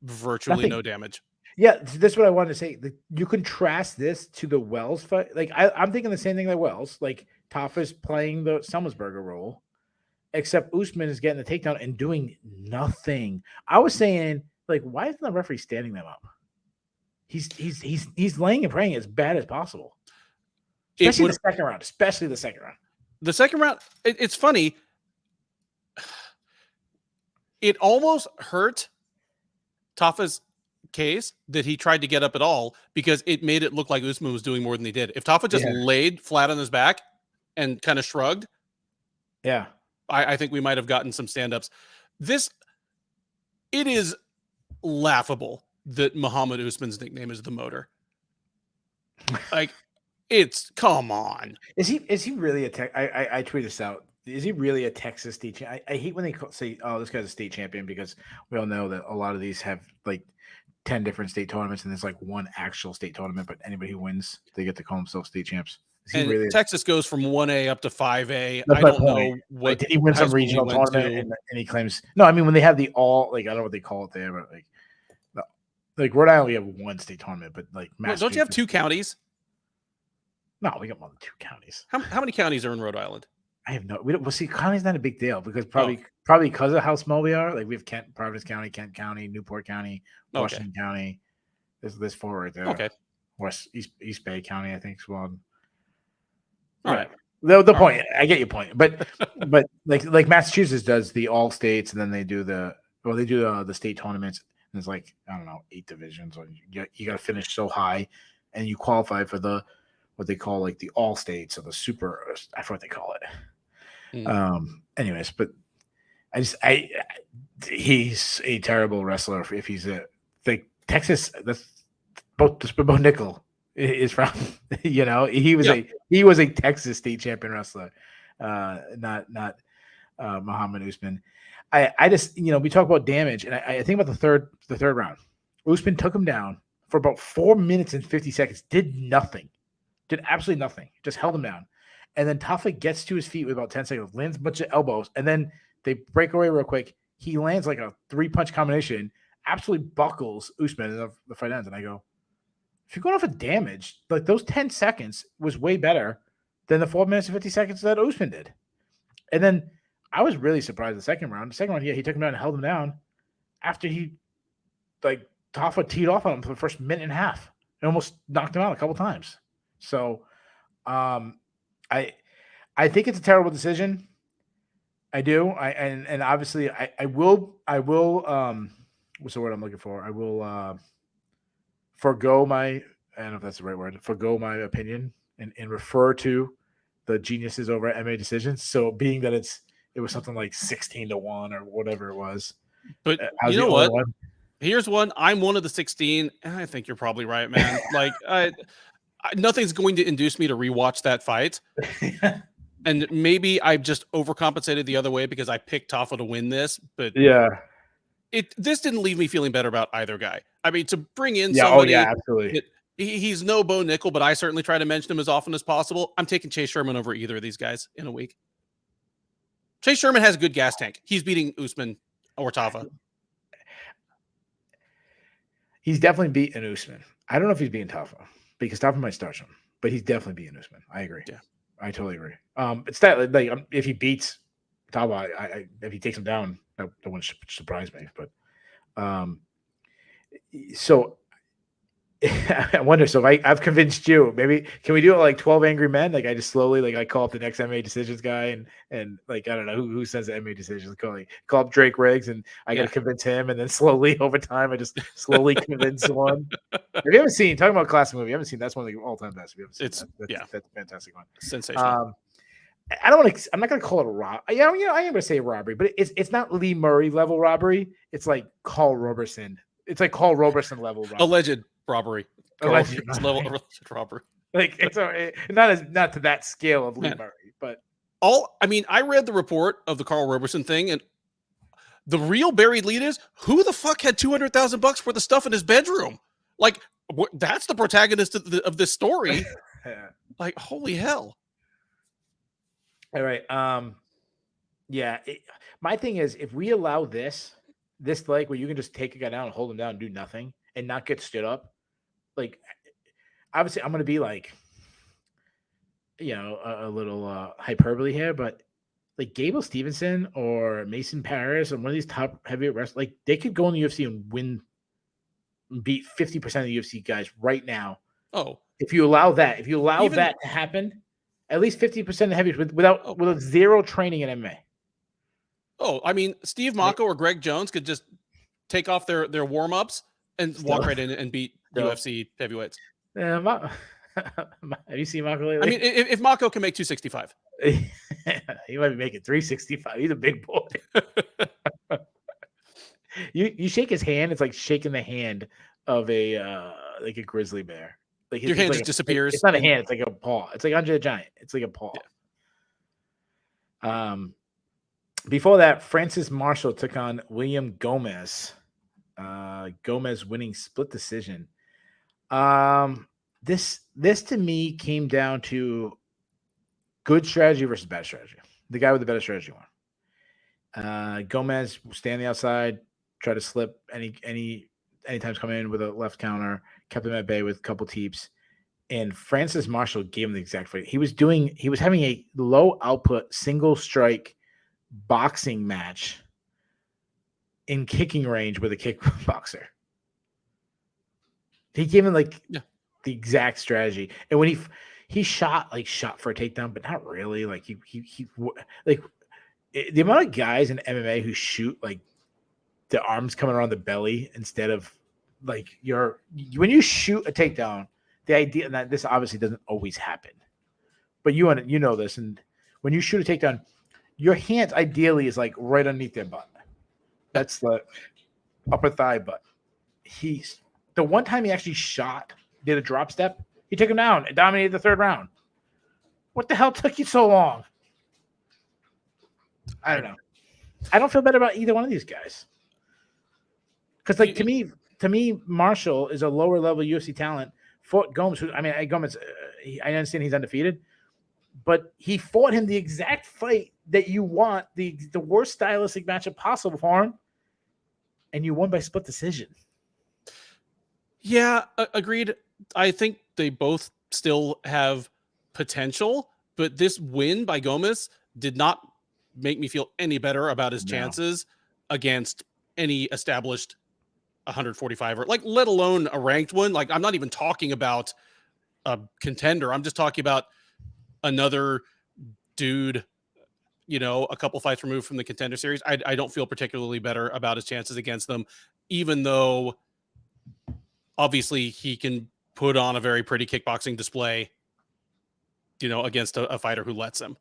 B: virtually no damage.
A: Yeah, that's what I wanted to say. You contrast this to the Wells fight. Like I'm thinking the same thing like Wells. Like Tafa's playing the Summelsberger role, except Usman is getting the takedown and doing nothing. I was saying, like, why isn't the referee standing them up? He's laying and praying as bad as possible. Especially the second round. Especially the second round.
B: The second round, it's funny. It almost hurt Tafa's case that he tried to get up at all because it made it look like Usman was doing more than he did. If Tafa just laid flat on his back and kind of shrugged, I think we might have gotten some stand-ups. It is laughable that Muhammad Usman's nickname is the Motor. Like, come on.
A: Is he really a I tweeted this out. Is he really a Texas state champion? I hate when they say, "Oh, this guy's a state champion," because we all know that a lot of these have like 10 different state tournaments, and there's like one actual state tournament. But anybody who wins, they get to call themselves state champs.
B: And really Texas goes from 1A up to 5A.
A: I don't know what like, did he win some regional tournament, and he claims no. I mean, when they have the all, like I don't know what they call it there, but like Rhode Island, we have one state tournament, but like
B: don't you have 2 counties?
A: No, we got more than 2 counties.
B: How many counties are in Rhode Island?
A: I have no. Well, see, county's not a big deal because probably because of how small we are. Like we have Providence County, Kent County, Newport County, Washington County. There's 4 right there.
B: Okay.
A: East Bay County, I think, is one.
B: All right.
A: The point. I get your point, but like Massachusetts does the all states, and then they do the state tournaments. And it's like I don't know 8 divisions. Or you got to finish so high, and you qualify for what they call like the all states or the super. I forget what they call it. Anyways, but he's a terrible wrestler if he's like Texas. That's both Nickel is from. He was a Texas state champion wrestler, not Muhammad Usman. I just we talk about damage, and I think about the third round. Usman took him down for about 4 minutes and 50 seconds. Did absolutely nothing. Just held him down. And then Tafa gets to his feet with about 10 seconds, lands a bunch of elbows, and then they break away real quick. He lands like a 3-punch combination, absolutely buckles Usman, and the fight ends. And I go, if you're going off of damage, like those 10 seconds was way better than the 4 minutes and 50 seconds that Usman did. And then I was really surprised the second round. The second round, he took him down and held him down after he, like, Tafa teed off on him for the first minute and a half and almost knocked him out a couple times. So, I think it's a terrible decision. I do. And obviously I will what's the word I'm looking for? I will forgo my I don't know if that's the right word, forgo my opinion and refer to the geniuses over at MA Decisions. So being that it was something like 16-1 or whatever it was.
B: But you know what? Here's one. I'm one of the 16, and I think you're probably right, man. Like nothing's going to induce me to rewatch that fight. And maybe I've just overcompensated the other way because I picked Tafa to win this. But this didn't leave me feeling better about either guy. I mean, to bring in somebody,
A: absolutely.
B: He's no Bo Nickel, but I certainly try to mention him as often as possible. I'm taking Chase Sherman over either of these guys in a week. Chase Sherman has a good gas tank. He's beating Usman or Tafa.
A: He's definitely beating Usman. I don't know if he's beating Tafa because Tafa might start him, but he's definitely beating Usman. I agree.
B: Yeah.
A: I totally agree. It's that like if he beats Tafa, if he takes him down, that wouldn't surprise me. But so I wonder. So I've convinced you. Maybe can we do it like 12 Angry Men? Like I just slowly I call up the next MA Decisions guy and like I don't know who says the MA Decisions. Call up Drake Riggs and I got to convince him, and then slowly over time I just slowly convince one. If you haven't seen talking about classic movie, you haven't seen that's one of the all-time best. If you haven't seen that's a fantastic one.
B: Sensational.
A: I don't want to. I'm not going to call it a rob. I am going to say a robbery, but it's not Lee Murray level robbery. It's like Carl Roberson. It's like Carl Roberson level robbery.
B: Alleged robbery. Carl
A: Alleged
B: Reeves level alleged robbery.
A: Like it's not to that scale of Lee
B: Man.
A: Murray, but
B: I read the report of the Carl Roberson thing, and the real buried lead is who the fuck had $200,000 worth of stuff in his bedroom? Like, that's the protagonist of this story.
A: yeah.
B: Like, holy hell.
A: All right. Yeah. My thing is, if we allow this like where you can just take a guy down and hold him down and do nothing and not get stood up, like obviously I'm gonna be like, a little hyperbole here, but like Gable Stevenson or Mason Paris or one of these top heavyweight wrestlers, like they could go in the UFC and beat 50% of the UFC guys right now.
B: Oh,
A: if you allow that
B: Even-
A: that to happen, at least 50% of heavyweights without zero training in MMA.
B: Oh, I mean, Steve Mocco or Greg Jones could just take off their warm-ups and walk right in and beat UFC heavyweights.
A: Have you seen Mocco lately?
B: I mean, if Mocco can make 265.
A: He might be making 365. He's a big boy. You shake his hand, it's like shaking the hand of a grizzly bear. Like
B: your hand
A: like
B: just disappears.
A: It's not a hand, it's like a paw. It's like Andre the Giant. It's like a paw.
B: Yeah.
A: Before that, Francis Marshall took on William Gomez. Gomez winning split decision. This to me came down to good strategy versus bad strategy. The guy with the better strategy won. Gomez stand the outside, try to slip anytime's come in with a left counter, kept him at bay with a couple teeps. And Francis Marshall gave him the exact fight. He was having a low output single strike boxing match in kicking range with a kickboxer. He gave him the exact strategy. And when he shot for a takedown, but not really. Like he the amount of guys in MMA who shoot like the arms coming around the belly instead of like when you shoot a takedown, the idea that this obviously doesn't always happen, but you know this, and when you shoot a takedown, your hands ideally is like right underneath their butt. That's the upper thigh butt. The one time he actually did a drop step, he took him down and dominated the third round. What the hell took you so long? I don't know. I don't feel better about either one of these guys. Because to me, Marshall is a lower level UFC talent. Fought Gomez, Gomez, I understand he's undefeated, but he fought him the exact fight that you want, the worst stylistic matchup possible for him, and you won by split decision.
B: Yeah, agreed. I think they both still have potential, but this win by Gomez did not make me feel any better about his chances against any established 145er, like let alone a ranked one. Like I'm not even talking about a contender. I'm just talking about another dude, a couple fights removed from the contender series. I don't feel particularly better about his chances against them, even though obviously he can put on a very pretty kickboxing display, against a fighter who lets him.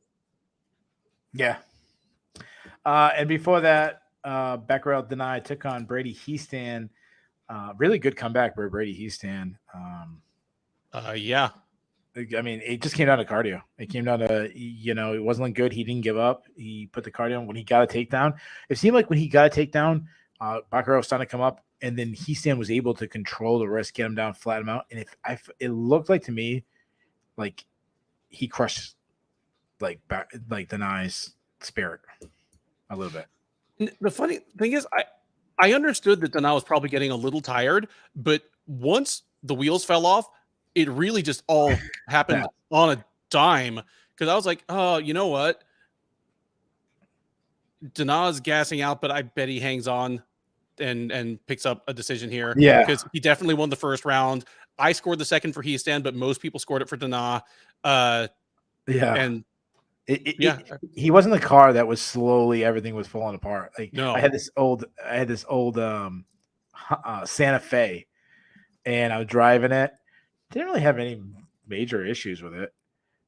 A: Yeah. And before that, Becquerel Deny took on Brady Heastan. Really good comeback by Brady Heastan.
B: Yeah.
A: I mean, it just came down to cardio. It came down to, it wasn't good. He didn't give up. He put the cardio on when he got a takedown. It seemed like when he got a takedown, Becquerel was starting to come up, and then Heastan was able to control the wrist, get him down, flat him out. And it looked like to me, like he crushed like Deny's spirit a little bit.
B: The funny thing is, I understood that Dana was probably getting a little tired, but once the wheels fell off, it really just all happened on a dime. Because I was like, oh, you know what? Dana's gassing out, but I bet he hangs on and picks up a decision here.
A: Yeah.
B: Because he definitely won the first round. I scored the second for Heastan, but most people scored it for Dana. And
A: he wasn't the car that was slowly, everything was falling apart. Like
B: no.
A: I had this old Santa Fe, and I was driving it. Didn't really have any major issues with it.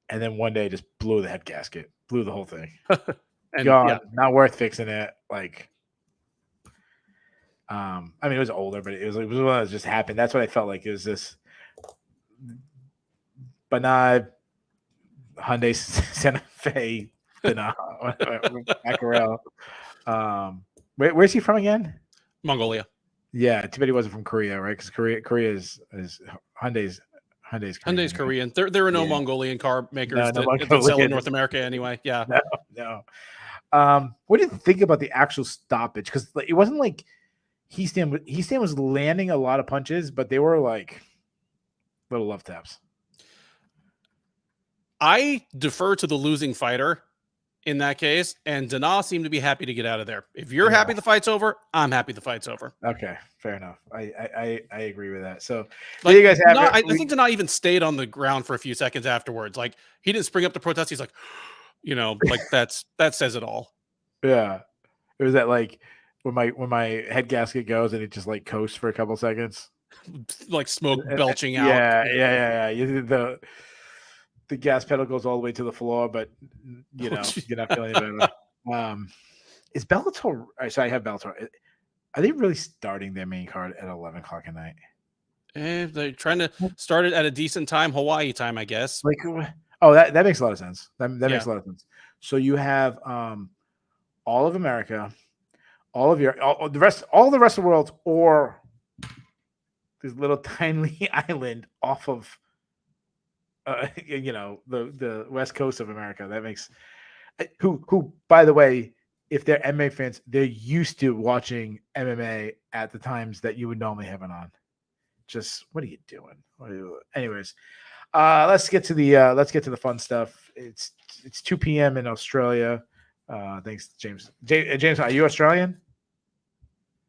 A: And then one day just blew the head gasket, blew the whole thing.
B: And
A: gone, not worth fixing it. Like, it was older, but it was one that just happened. That's what I felt like. It was this Benai, Hyundai Santa Fe, Macarel. Where's he from again?
B: Mongolia.
A: Yeah, too bad he wasn't from Korea, right? Because Korea is Hyundai's
B: Hyundai's Korean. There are no Mongolian car makers that sell in North America anyway. Yeah.
A: No. What did you think about the actual stoppage? Because it wasn't like Heastan was landing a lot of punches, but they were like little love taps.
B: I defer to the losing fighter in that case, and Dana seemed to be happy to get out of there. If you're happy the fight's over, I'm happy the fight's over.
A: Okay, fair enough. I agree with that. So like, you guys have
B: I think Dana even stayed on the ground for a few seconds afterwards. Like he didn't spring up to protest. He's like, like that says it all.
A: Yeah, it was that like when my head gasket goes and it just like coasts for a couple seconds,
B: like smoke belching out.
A: Yeah. The gas pedal goes all the way to the floor, but you're not feeling better. Is Bellator? So I have Bellator. Are they really starting their main card at 11 o'clock at night?
B: They're trying to start it at a decent time, Hawaii time, I guess.
A: Like, that makes a lot of sense. That makes a lot of sense. So you have all of America, all the rest of the world, or this little tiny island off of the west coast of America. That makes who by the way, if they're MMA fans, they're used to watching MMA at the times that you would normally have it on. Just what are you doing? Anyways, let's get to the fun stuff. It's 2 p.m. in Australia. Thanks, James. James, are you Australian?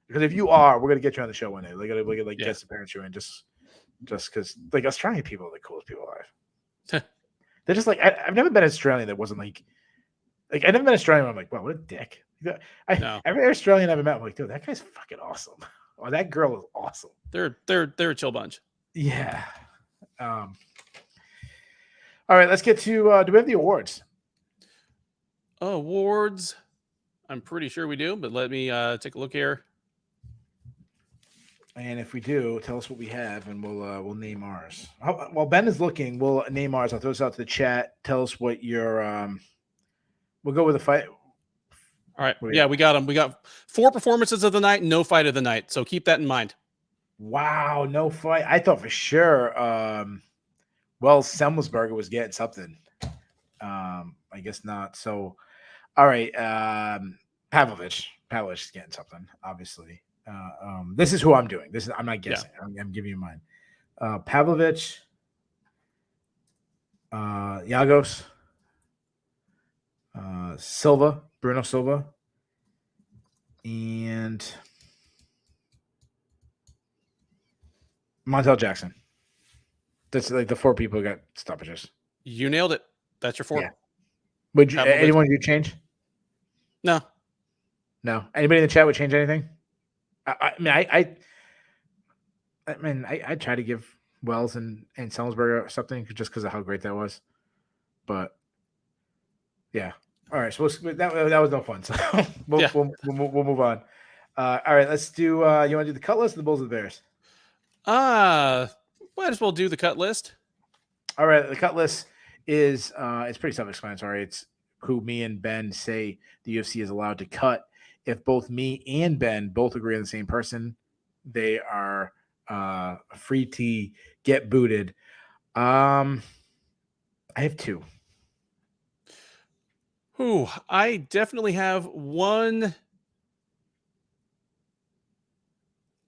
A: Because if you are, we're gonna get you on the show one day. We're gonna guest appearance you in just because like Australian people are the coolest people alive. They're just like I've never been Australian that wasn't like I've never been Australian where I'm like, wow, what a dick. Every Australian I've ever met, I'm like, dude, that guy's fucking awesome. Or that girl is awesome.
B: They're a chill bunch.
A: Yeah. All right, let's get to do we have the awards?
B: Awards. I'm pretty sure we do, but let me take a look here.
A: And if we do, tell us what we have, and we'll name ours. While Ben is looking, we'll name ours. I'll throw this out to the chat. Tell us what your we'll go with the fight.
B: All right. Yeah, we got them. We got 4 performances of the night, no fight of the night. So keep that in mind.
A: Wow, no fight. I thought for sure Semmelsberger was getting something. I guess not. So all right, Pavlovich is getting something, obviously. This is who I'm doing. I'm not guessing. Yeah. I'm giving you mine. Pavlovich, Yagos, Bruno Silva, and Montel Jackson. That's like the 4 people who got stoppages.
B: You nailed it. That's your 4. Yeah.
A: Would anyone you change?
B: No.
A: Anybody in the chat would change anything? I try to give Wells and Semmelsberger something just because of how great that was, but yeah. All right, so that was no fun. So we'll move on. All right, let's do. You want to do the cut list or the Bulls or the Bears?
B: Might as well do the cut list.
A: All right, the cut list is it's pretty self-explanatory. It's who me and Ben say the UFC is allowed to cut. If both me and Ben both agree on the same person, they are free to get booted. I have 2.
B: I definitely have one.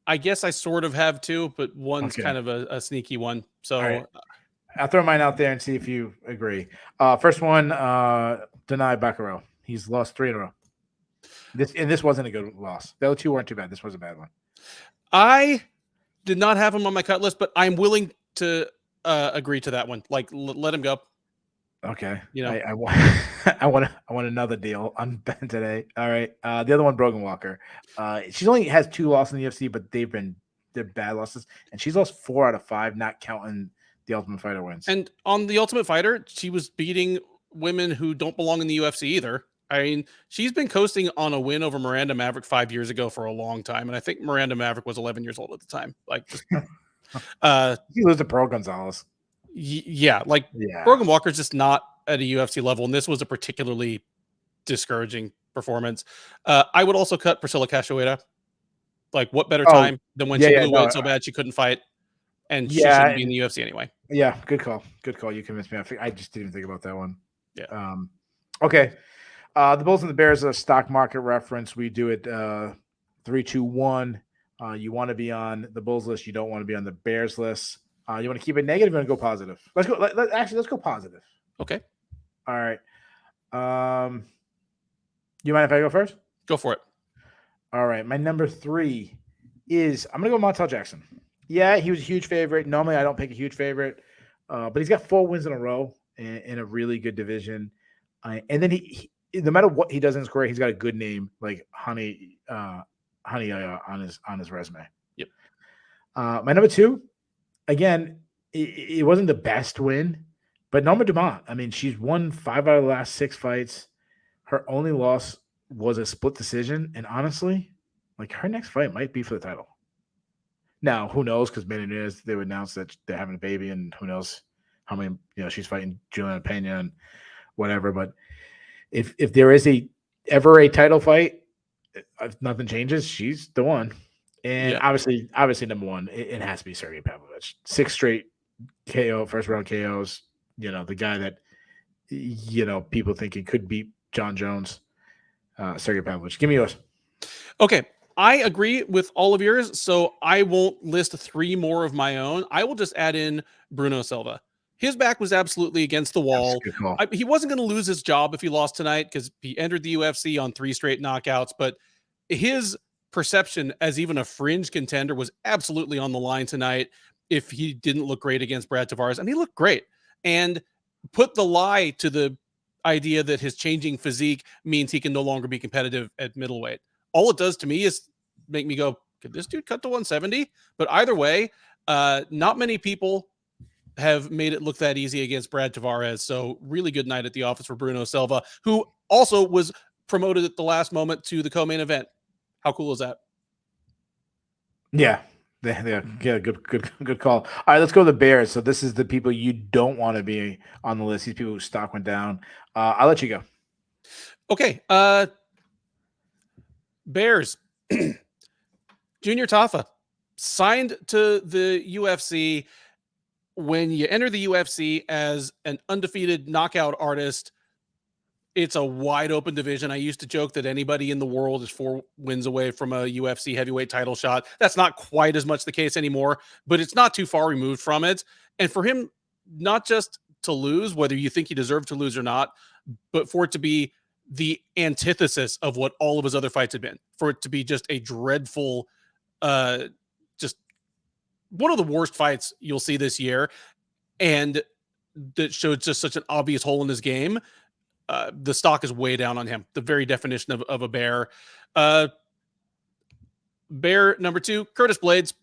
B: I guess I sort of have 2, but one's kind of a sneaky one. So
A: right. I'll throw mine out there and see if you agree. First one, Denai Baccarat. He's lost 3 in a row. This wasn't a good loss. The other 2 weren't too bad. This was a bad one.
B: I did not have him on my cut list, but I'm willing to agree to that one. Like, let him go.
A: Okay. I want another deal on Ben today. All right. The other one, Brogan Walker. She only has 2 losses in the UFC, but they're bad losses, and she's lost 4 out of 5, not counting the Ultimate Fighter wins.
B: And on the Ultimate Fighter, she was beating women who don't belong in the UFC either. I mean, she's been coasting on a win over Miranda Maverick 5 years ago for a long time, and I think Miranda Maverick was 11 years old at the time. Like,
A: you lose to Pearl Gonzalez.
B: Yeah, like
A: Yeah.
B: Brogan Walker's just not at a UFC level, and this was a particularly discouraging performance. I would also cut Priscilla Cachoeira. Like, what better
A: Oh,
B: time than when
A: yeah,
B: she
A: yeah,
B: blew
A: no,
B: away so bad she couldn't fight, and she
A: yeah,
B: shouldn't be in the UFC anyway.
A: yeah. Good call. Good call. You convinced me. I just didn't even think about that one.
B: Yeah.
A: Okay. The Bulls and the Bears are a stock market reference. We do it 3, 2, 1. You want to be on the Bulls list. You don't want to be on the Bears list. You want to keep it negative and go positive. Let's go. Actually, let's go positive.
B: Okay.
A: All right. You mind if I go first?
B: Go for it.
A: All right. My number 3 is I'm going to go Montel Jackson. Yeah, he was a huge favorite. Normally, I don't pick a huge favorite, but he's got 4 wins in a row in a really good division. And then he no matter what he does in his career, he's got a good name like Honey on his resume.
B: Yep.
A: My number 2, again, it wasn't the best win, but Norma Dumont. I mean, she's won 5 out of the last 6 fights. Her only loss was a split decision, and honestly, like her next fight might be for the title. Now, who knows? Because Menendez, they would announce that they're having a baby, and who knows how many, she's fighting Juliana Pena and whatever. But if there is ever a title fight, if nothing changes, she's the one. And
B: Yeah.
A: obviously, number 1, it has to be Sergei Pavlovich. 6 straight first round KOs. The guy that people think he could beat John Jones. Sergei Pavlovich. Give me yours.
B: Okay. I agree with all of yours, so I won't list 3 more of my own. I will just add in Bruno Silva. His back was absolutely against the wall.
A: Good call.
B: He wasn't going to lose his job if he lost tonight because he entered the UFC on 3 straight knockouts, but his perception as even a fringe contender was absolutely on the line tonight if he didn't look great against Brad Tavares, and he looked great. And put the lie to the idea that his changing physique means he can no longer be competitive at middleweight. All it does to me is make me go, could this dude cut to 170? But either way, not many people have made it look that easy against Brad Tavares. So really good night at the office for Bruno Silva, who also was promoted at the last moment to the co-main event. How cool is that?
A: Yeah. Yeah, good call. All right, let's go to the Bears. So this is the people you don't want to be on the list. These people whose stock went down. I'll let you go.
B: Okay. Bears. Junior Tafa signed to the UFC. When you enter the UFC as an undefeated knockout artist, it's a wide open division. I used to joke that anybody in the world is 4 wins away from a UFC heavyweight title shot. That's not quite as much the case anymore, but it's not too far removed from it. And for him, not just to lose, whether you think he deserved to lose or not, but for it to be the antithesis of what all of his other fights had been, for it to be just a dreadful, just one of the worst fights you'll see this year, and that showed just such an obvious hole in his game. The stock is way down on him. The very definition of a bear. Bear number 2, Curtis Blaydes.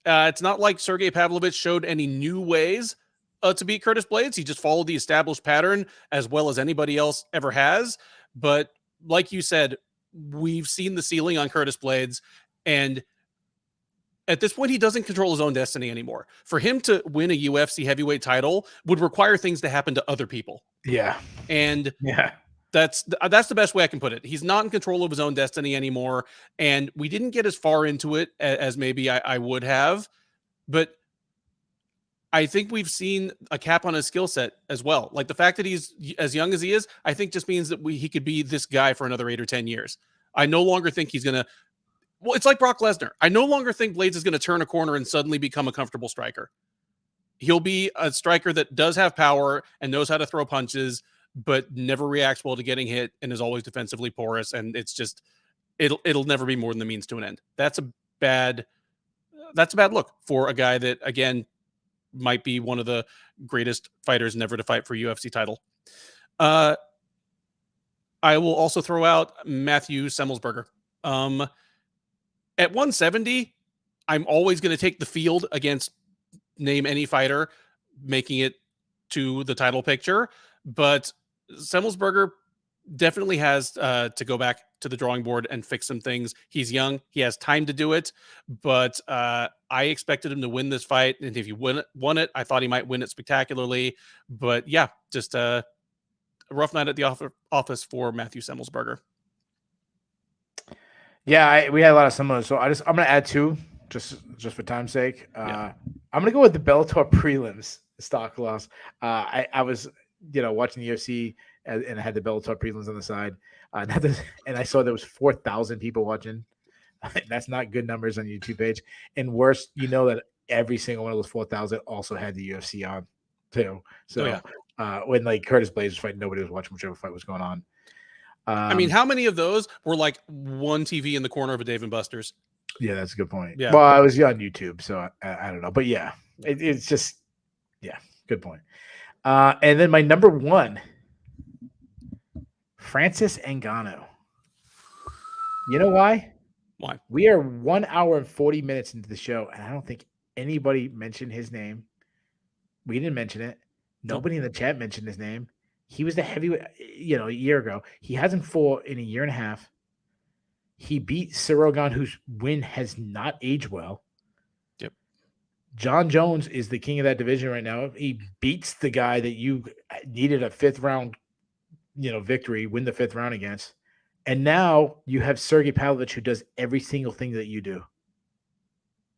B: It's not like Sergei Pavlovich showed any new ways to beat Curtis Blaydes. He just followed the established pattern as well as anybody else ever has. But like you said, we've seen the ceiling on Curtis Blaydes, and at this point, he doesn't control his own destiny anymore. For him to win a UFC heavyweight title would require things to happen to other people.
A: Yeah.
B: And
A: yeah,
B: that's the best way I can put it. He's not in control of his own destiny anymore. And we didn't get as far into it as maybe I would have. But I think we've seen a cap on his skill set as well. Like the fact that he's as young as he is, I think just means that he could be this guy for another 8 or 10 years. I no longer think he's going to. Well, it's like Brock Lesnar. I no longer think Blaydes is going to turn a corner and suddenly become a comfortable striker. He'll be a striker that does have power and knows how to throw punches, but never reacts well to getting hit and is always defensively porous. And it's just, it'll never be more than the means to an end. That's a bad look for a guy that, again, might be one of the greatest fighters never to fight for a UFC title. I will also throw out Matthew Semmelsberger. At 170, I'm always going to take the field against name any fighter making it to the title picture. But Semmelsberger definitely has to go back to the drawing board and fix some things. He's young. He has time to do it, but I expected him to win this fight. And if he won it, I thought he might win it spectacularly. But yeah, just a rough night at the office for Matthew Semmelsberger.
A: Yeah, we had a lot of similar. So I'm going to add two just for time's sake. I'm going to go with the Bellator prelims stock loss. I was, watching the UFC and I had the Bellator prelims on the side. And I saw there was 4,000 people watching. That's not good numbers on the YouTube page. And worse, that every single one of those 4,000 also had the UFC on too. So when like Curtis Blaydes was fighting, nobody was watching whichever fight was going on.
B: I mean, how many of those were like one TV in the corner of a Dave & Buster's?
A: Yeah, that's a good point.
B: Yeah.
A: Well, I was on YouTube, so I don't know. But yeah, it's just, good point. And then my number one, Francis Ngannou. You know why?
B: Why?
A: We are 1 hour and 40 minutes into the show, and I don't think anybody mentioned his name. We didn't mention it. Nobody in the chat mentioned his name. He was the heavyweight, a year ago. He hasn't fought in a year and a half. He beat Sergei, whose win has not aged well.
B: Yep.
A: John Jones is the king of that division right now. He beats the guy that you needed a fifth round, victory, win the fifth round against. And now you have Sergei Pavlovich, who does every single thing that you do.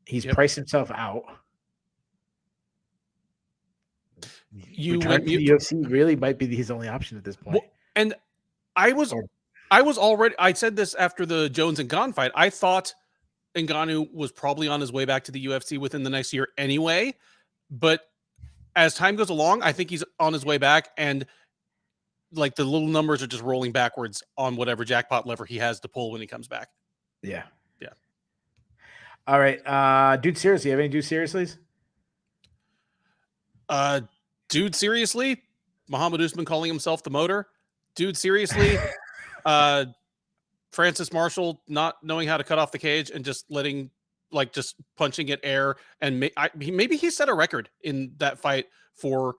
A: He's priced himself out. Return to the UFC really might be his only option at this point.
B: Well, and I said this after the Jones and Ngannou fight. I thought Ngannou was probably on his way back to the UFC within the next year anyway. But as time goes along, I think he's on his way back, and like the little numbers are just rolling backwards on whatever jackpot lever he has to pull when he comes back.
A: Yeah.
B: Yeah.
A: All right. Dude, seriously, have any dude seriouslys?
B: Dude, seriously? Muhammad Usman calling himself the motor? Dude, seriously? Francis Marshall not knowing how to cut off the cage and just just punching at air. And maybe he set a record in that fight for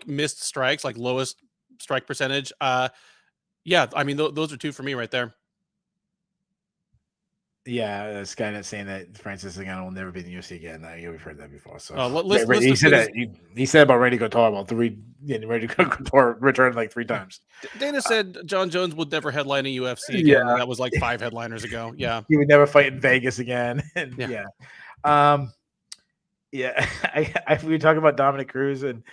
B: missed strikes, like lowest strike percentage. Yeah, I mean, those are two for me right there.
A: Yeah, this guy that's saying that Francis Ngannou will never be in the UFC again. We've heard that before. So
B: he
A: said that. He said about Randy Couture about Randy Couture returned like 3 times.
B: Dana said John Jones would never headline a UFC again. Yeah. And that was like 5 headliners ago. Yeah,
A: he would never fight in Vegas again. And we were talking about Dominic Cruz and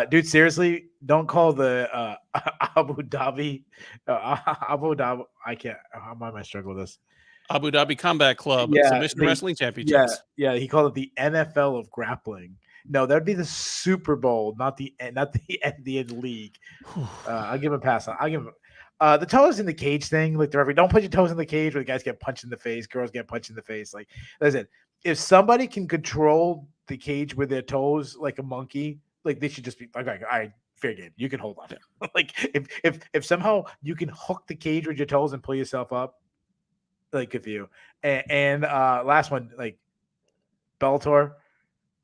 A: dude, seriously, don't call the Abu Dhabi. I can't. How am I struggling with this?
B: Abu Dhabi Combat Club Submission Wrestling Championships.
A: Yeah, he called it the NFL of grappling. No, that would be the Super Bowl, not the league. I'll give him a pass. I'll give him the toes in the cage thing. Like don't put your toes in the cage where the guys get punched in the face, girls get punched in the face. Like, listen, if somebody can control the cage with their toes like a monkey, like they should just be like, all right, fair game. You can hold on. Like if somehow you can hook the cage with your toes and pull yourself up. Like good for you. And last one, like Bellator,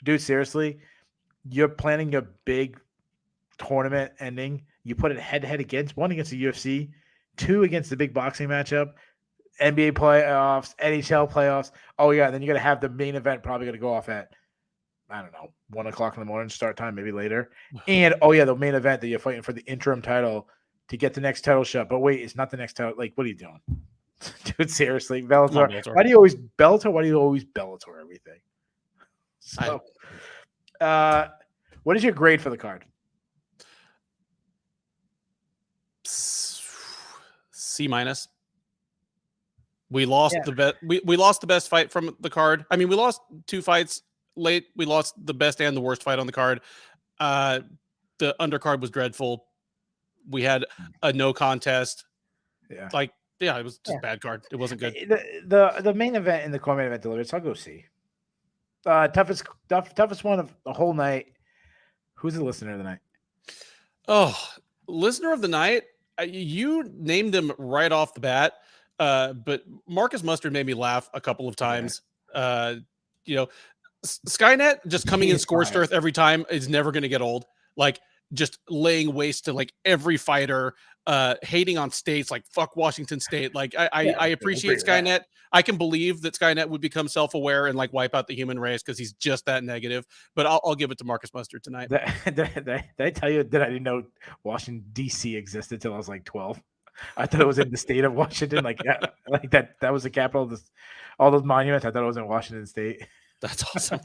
A: dude, seriously, you're planning your big tournament ending. You put it head to head against one against the UFC, 2 against the big boxing matchup, NBA playoffs, NHL playoffs. Oh yeah, then you're gonna have the main event probably gonna go off at 1 o'clock in the morning start time, maybe later. And the main event that you're fighting for the interim title to get the next title shot. But wait, it's not the next title. Like, what are you doing? Dude, seriously, Bellator. Why do you always Bellator everything? So, what is your grade for the card?
B: C-. We lost the best. We lost the best fight from the card. I mean, we lost 2 fights late. We lost the best and the worst fight on the card. The undercard was dreadful. We had a no contest.
A: Yeah.
B: Yeah, it was just a bad card. It wasn't good.
A: The main event and the core main event delivered. So I'll go see. Toughest one of the whole night. Who's the listener of the night?
B: Oh, listener of the night. You named him right off the bat, but Marcus Mustard made me laugh a couple of times. Skynet just coming in scorched earth every time is never going to get old. Like just laying waste to like every fighter, hating on states like fuck Washington State. Like I appreciate Skynet. I can believe that Skynet would become self-aware and like wipe out the human race because he's just that negative. But I'll give it to Marcus Mustard tonight.
A: Did I tell you that I didn't know Washington D.C. existed until I was like 12? I thought it was in the state of Washington, like that was the capital of this, all those monuments. I thought it was in Washington State.
B: That's awesome.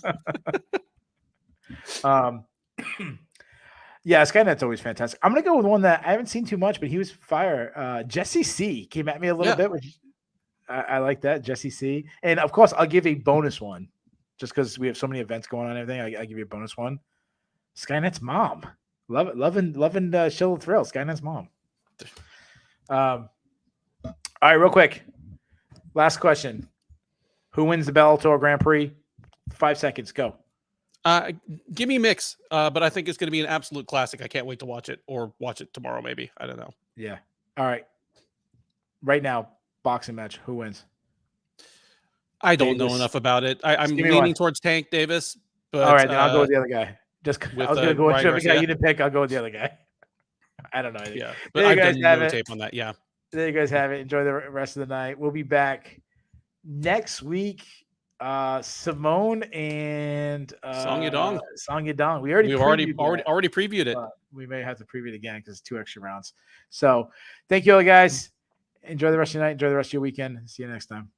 A: Yeah, Skynet's always fantastic. I'm gonna go with one that I haven't seen too much, but he was fire. Jesse C came at me a little bit, which I like that. Jesse C, and of course I'll give a bonus one, just because we have so many events going on and everything. I give you a bonus one. Skynet's mom, loving Shill Thrill. Skynet's mom. All right, real quick, last question: who wins the Bellator Grand Prix? 5 seconds, go.
B: Give me Mix, but I think it's going to be an absolute classic. I can't wait to watch it or watch it tomorrow, maybe. I don't know.
A: Yeah. All right. Right now, boxing match. Who wins?
B: I don't know enough about it. I'm leaning towards Tank Davis. But,
A: all right, then I'll go with the other guy. I was going to go with the guy you didn't pick. I'll go with the other guy. I don't know anything.
B: Yeah, but I've done no tape on that. Yeah.
A: There you guys have it. Enjoy the rest of the night. We'll be back next week. Simone and
B: Song Yadong.
A: We already
B: previewed it.
A: We may have to preview it again because it's 2 extra rounds. So thank you all guys. Enjoy the rest of your night. Enjoy the rest of your weekend. See you next time.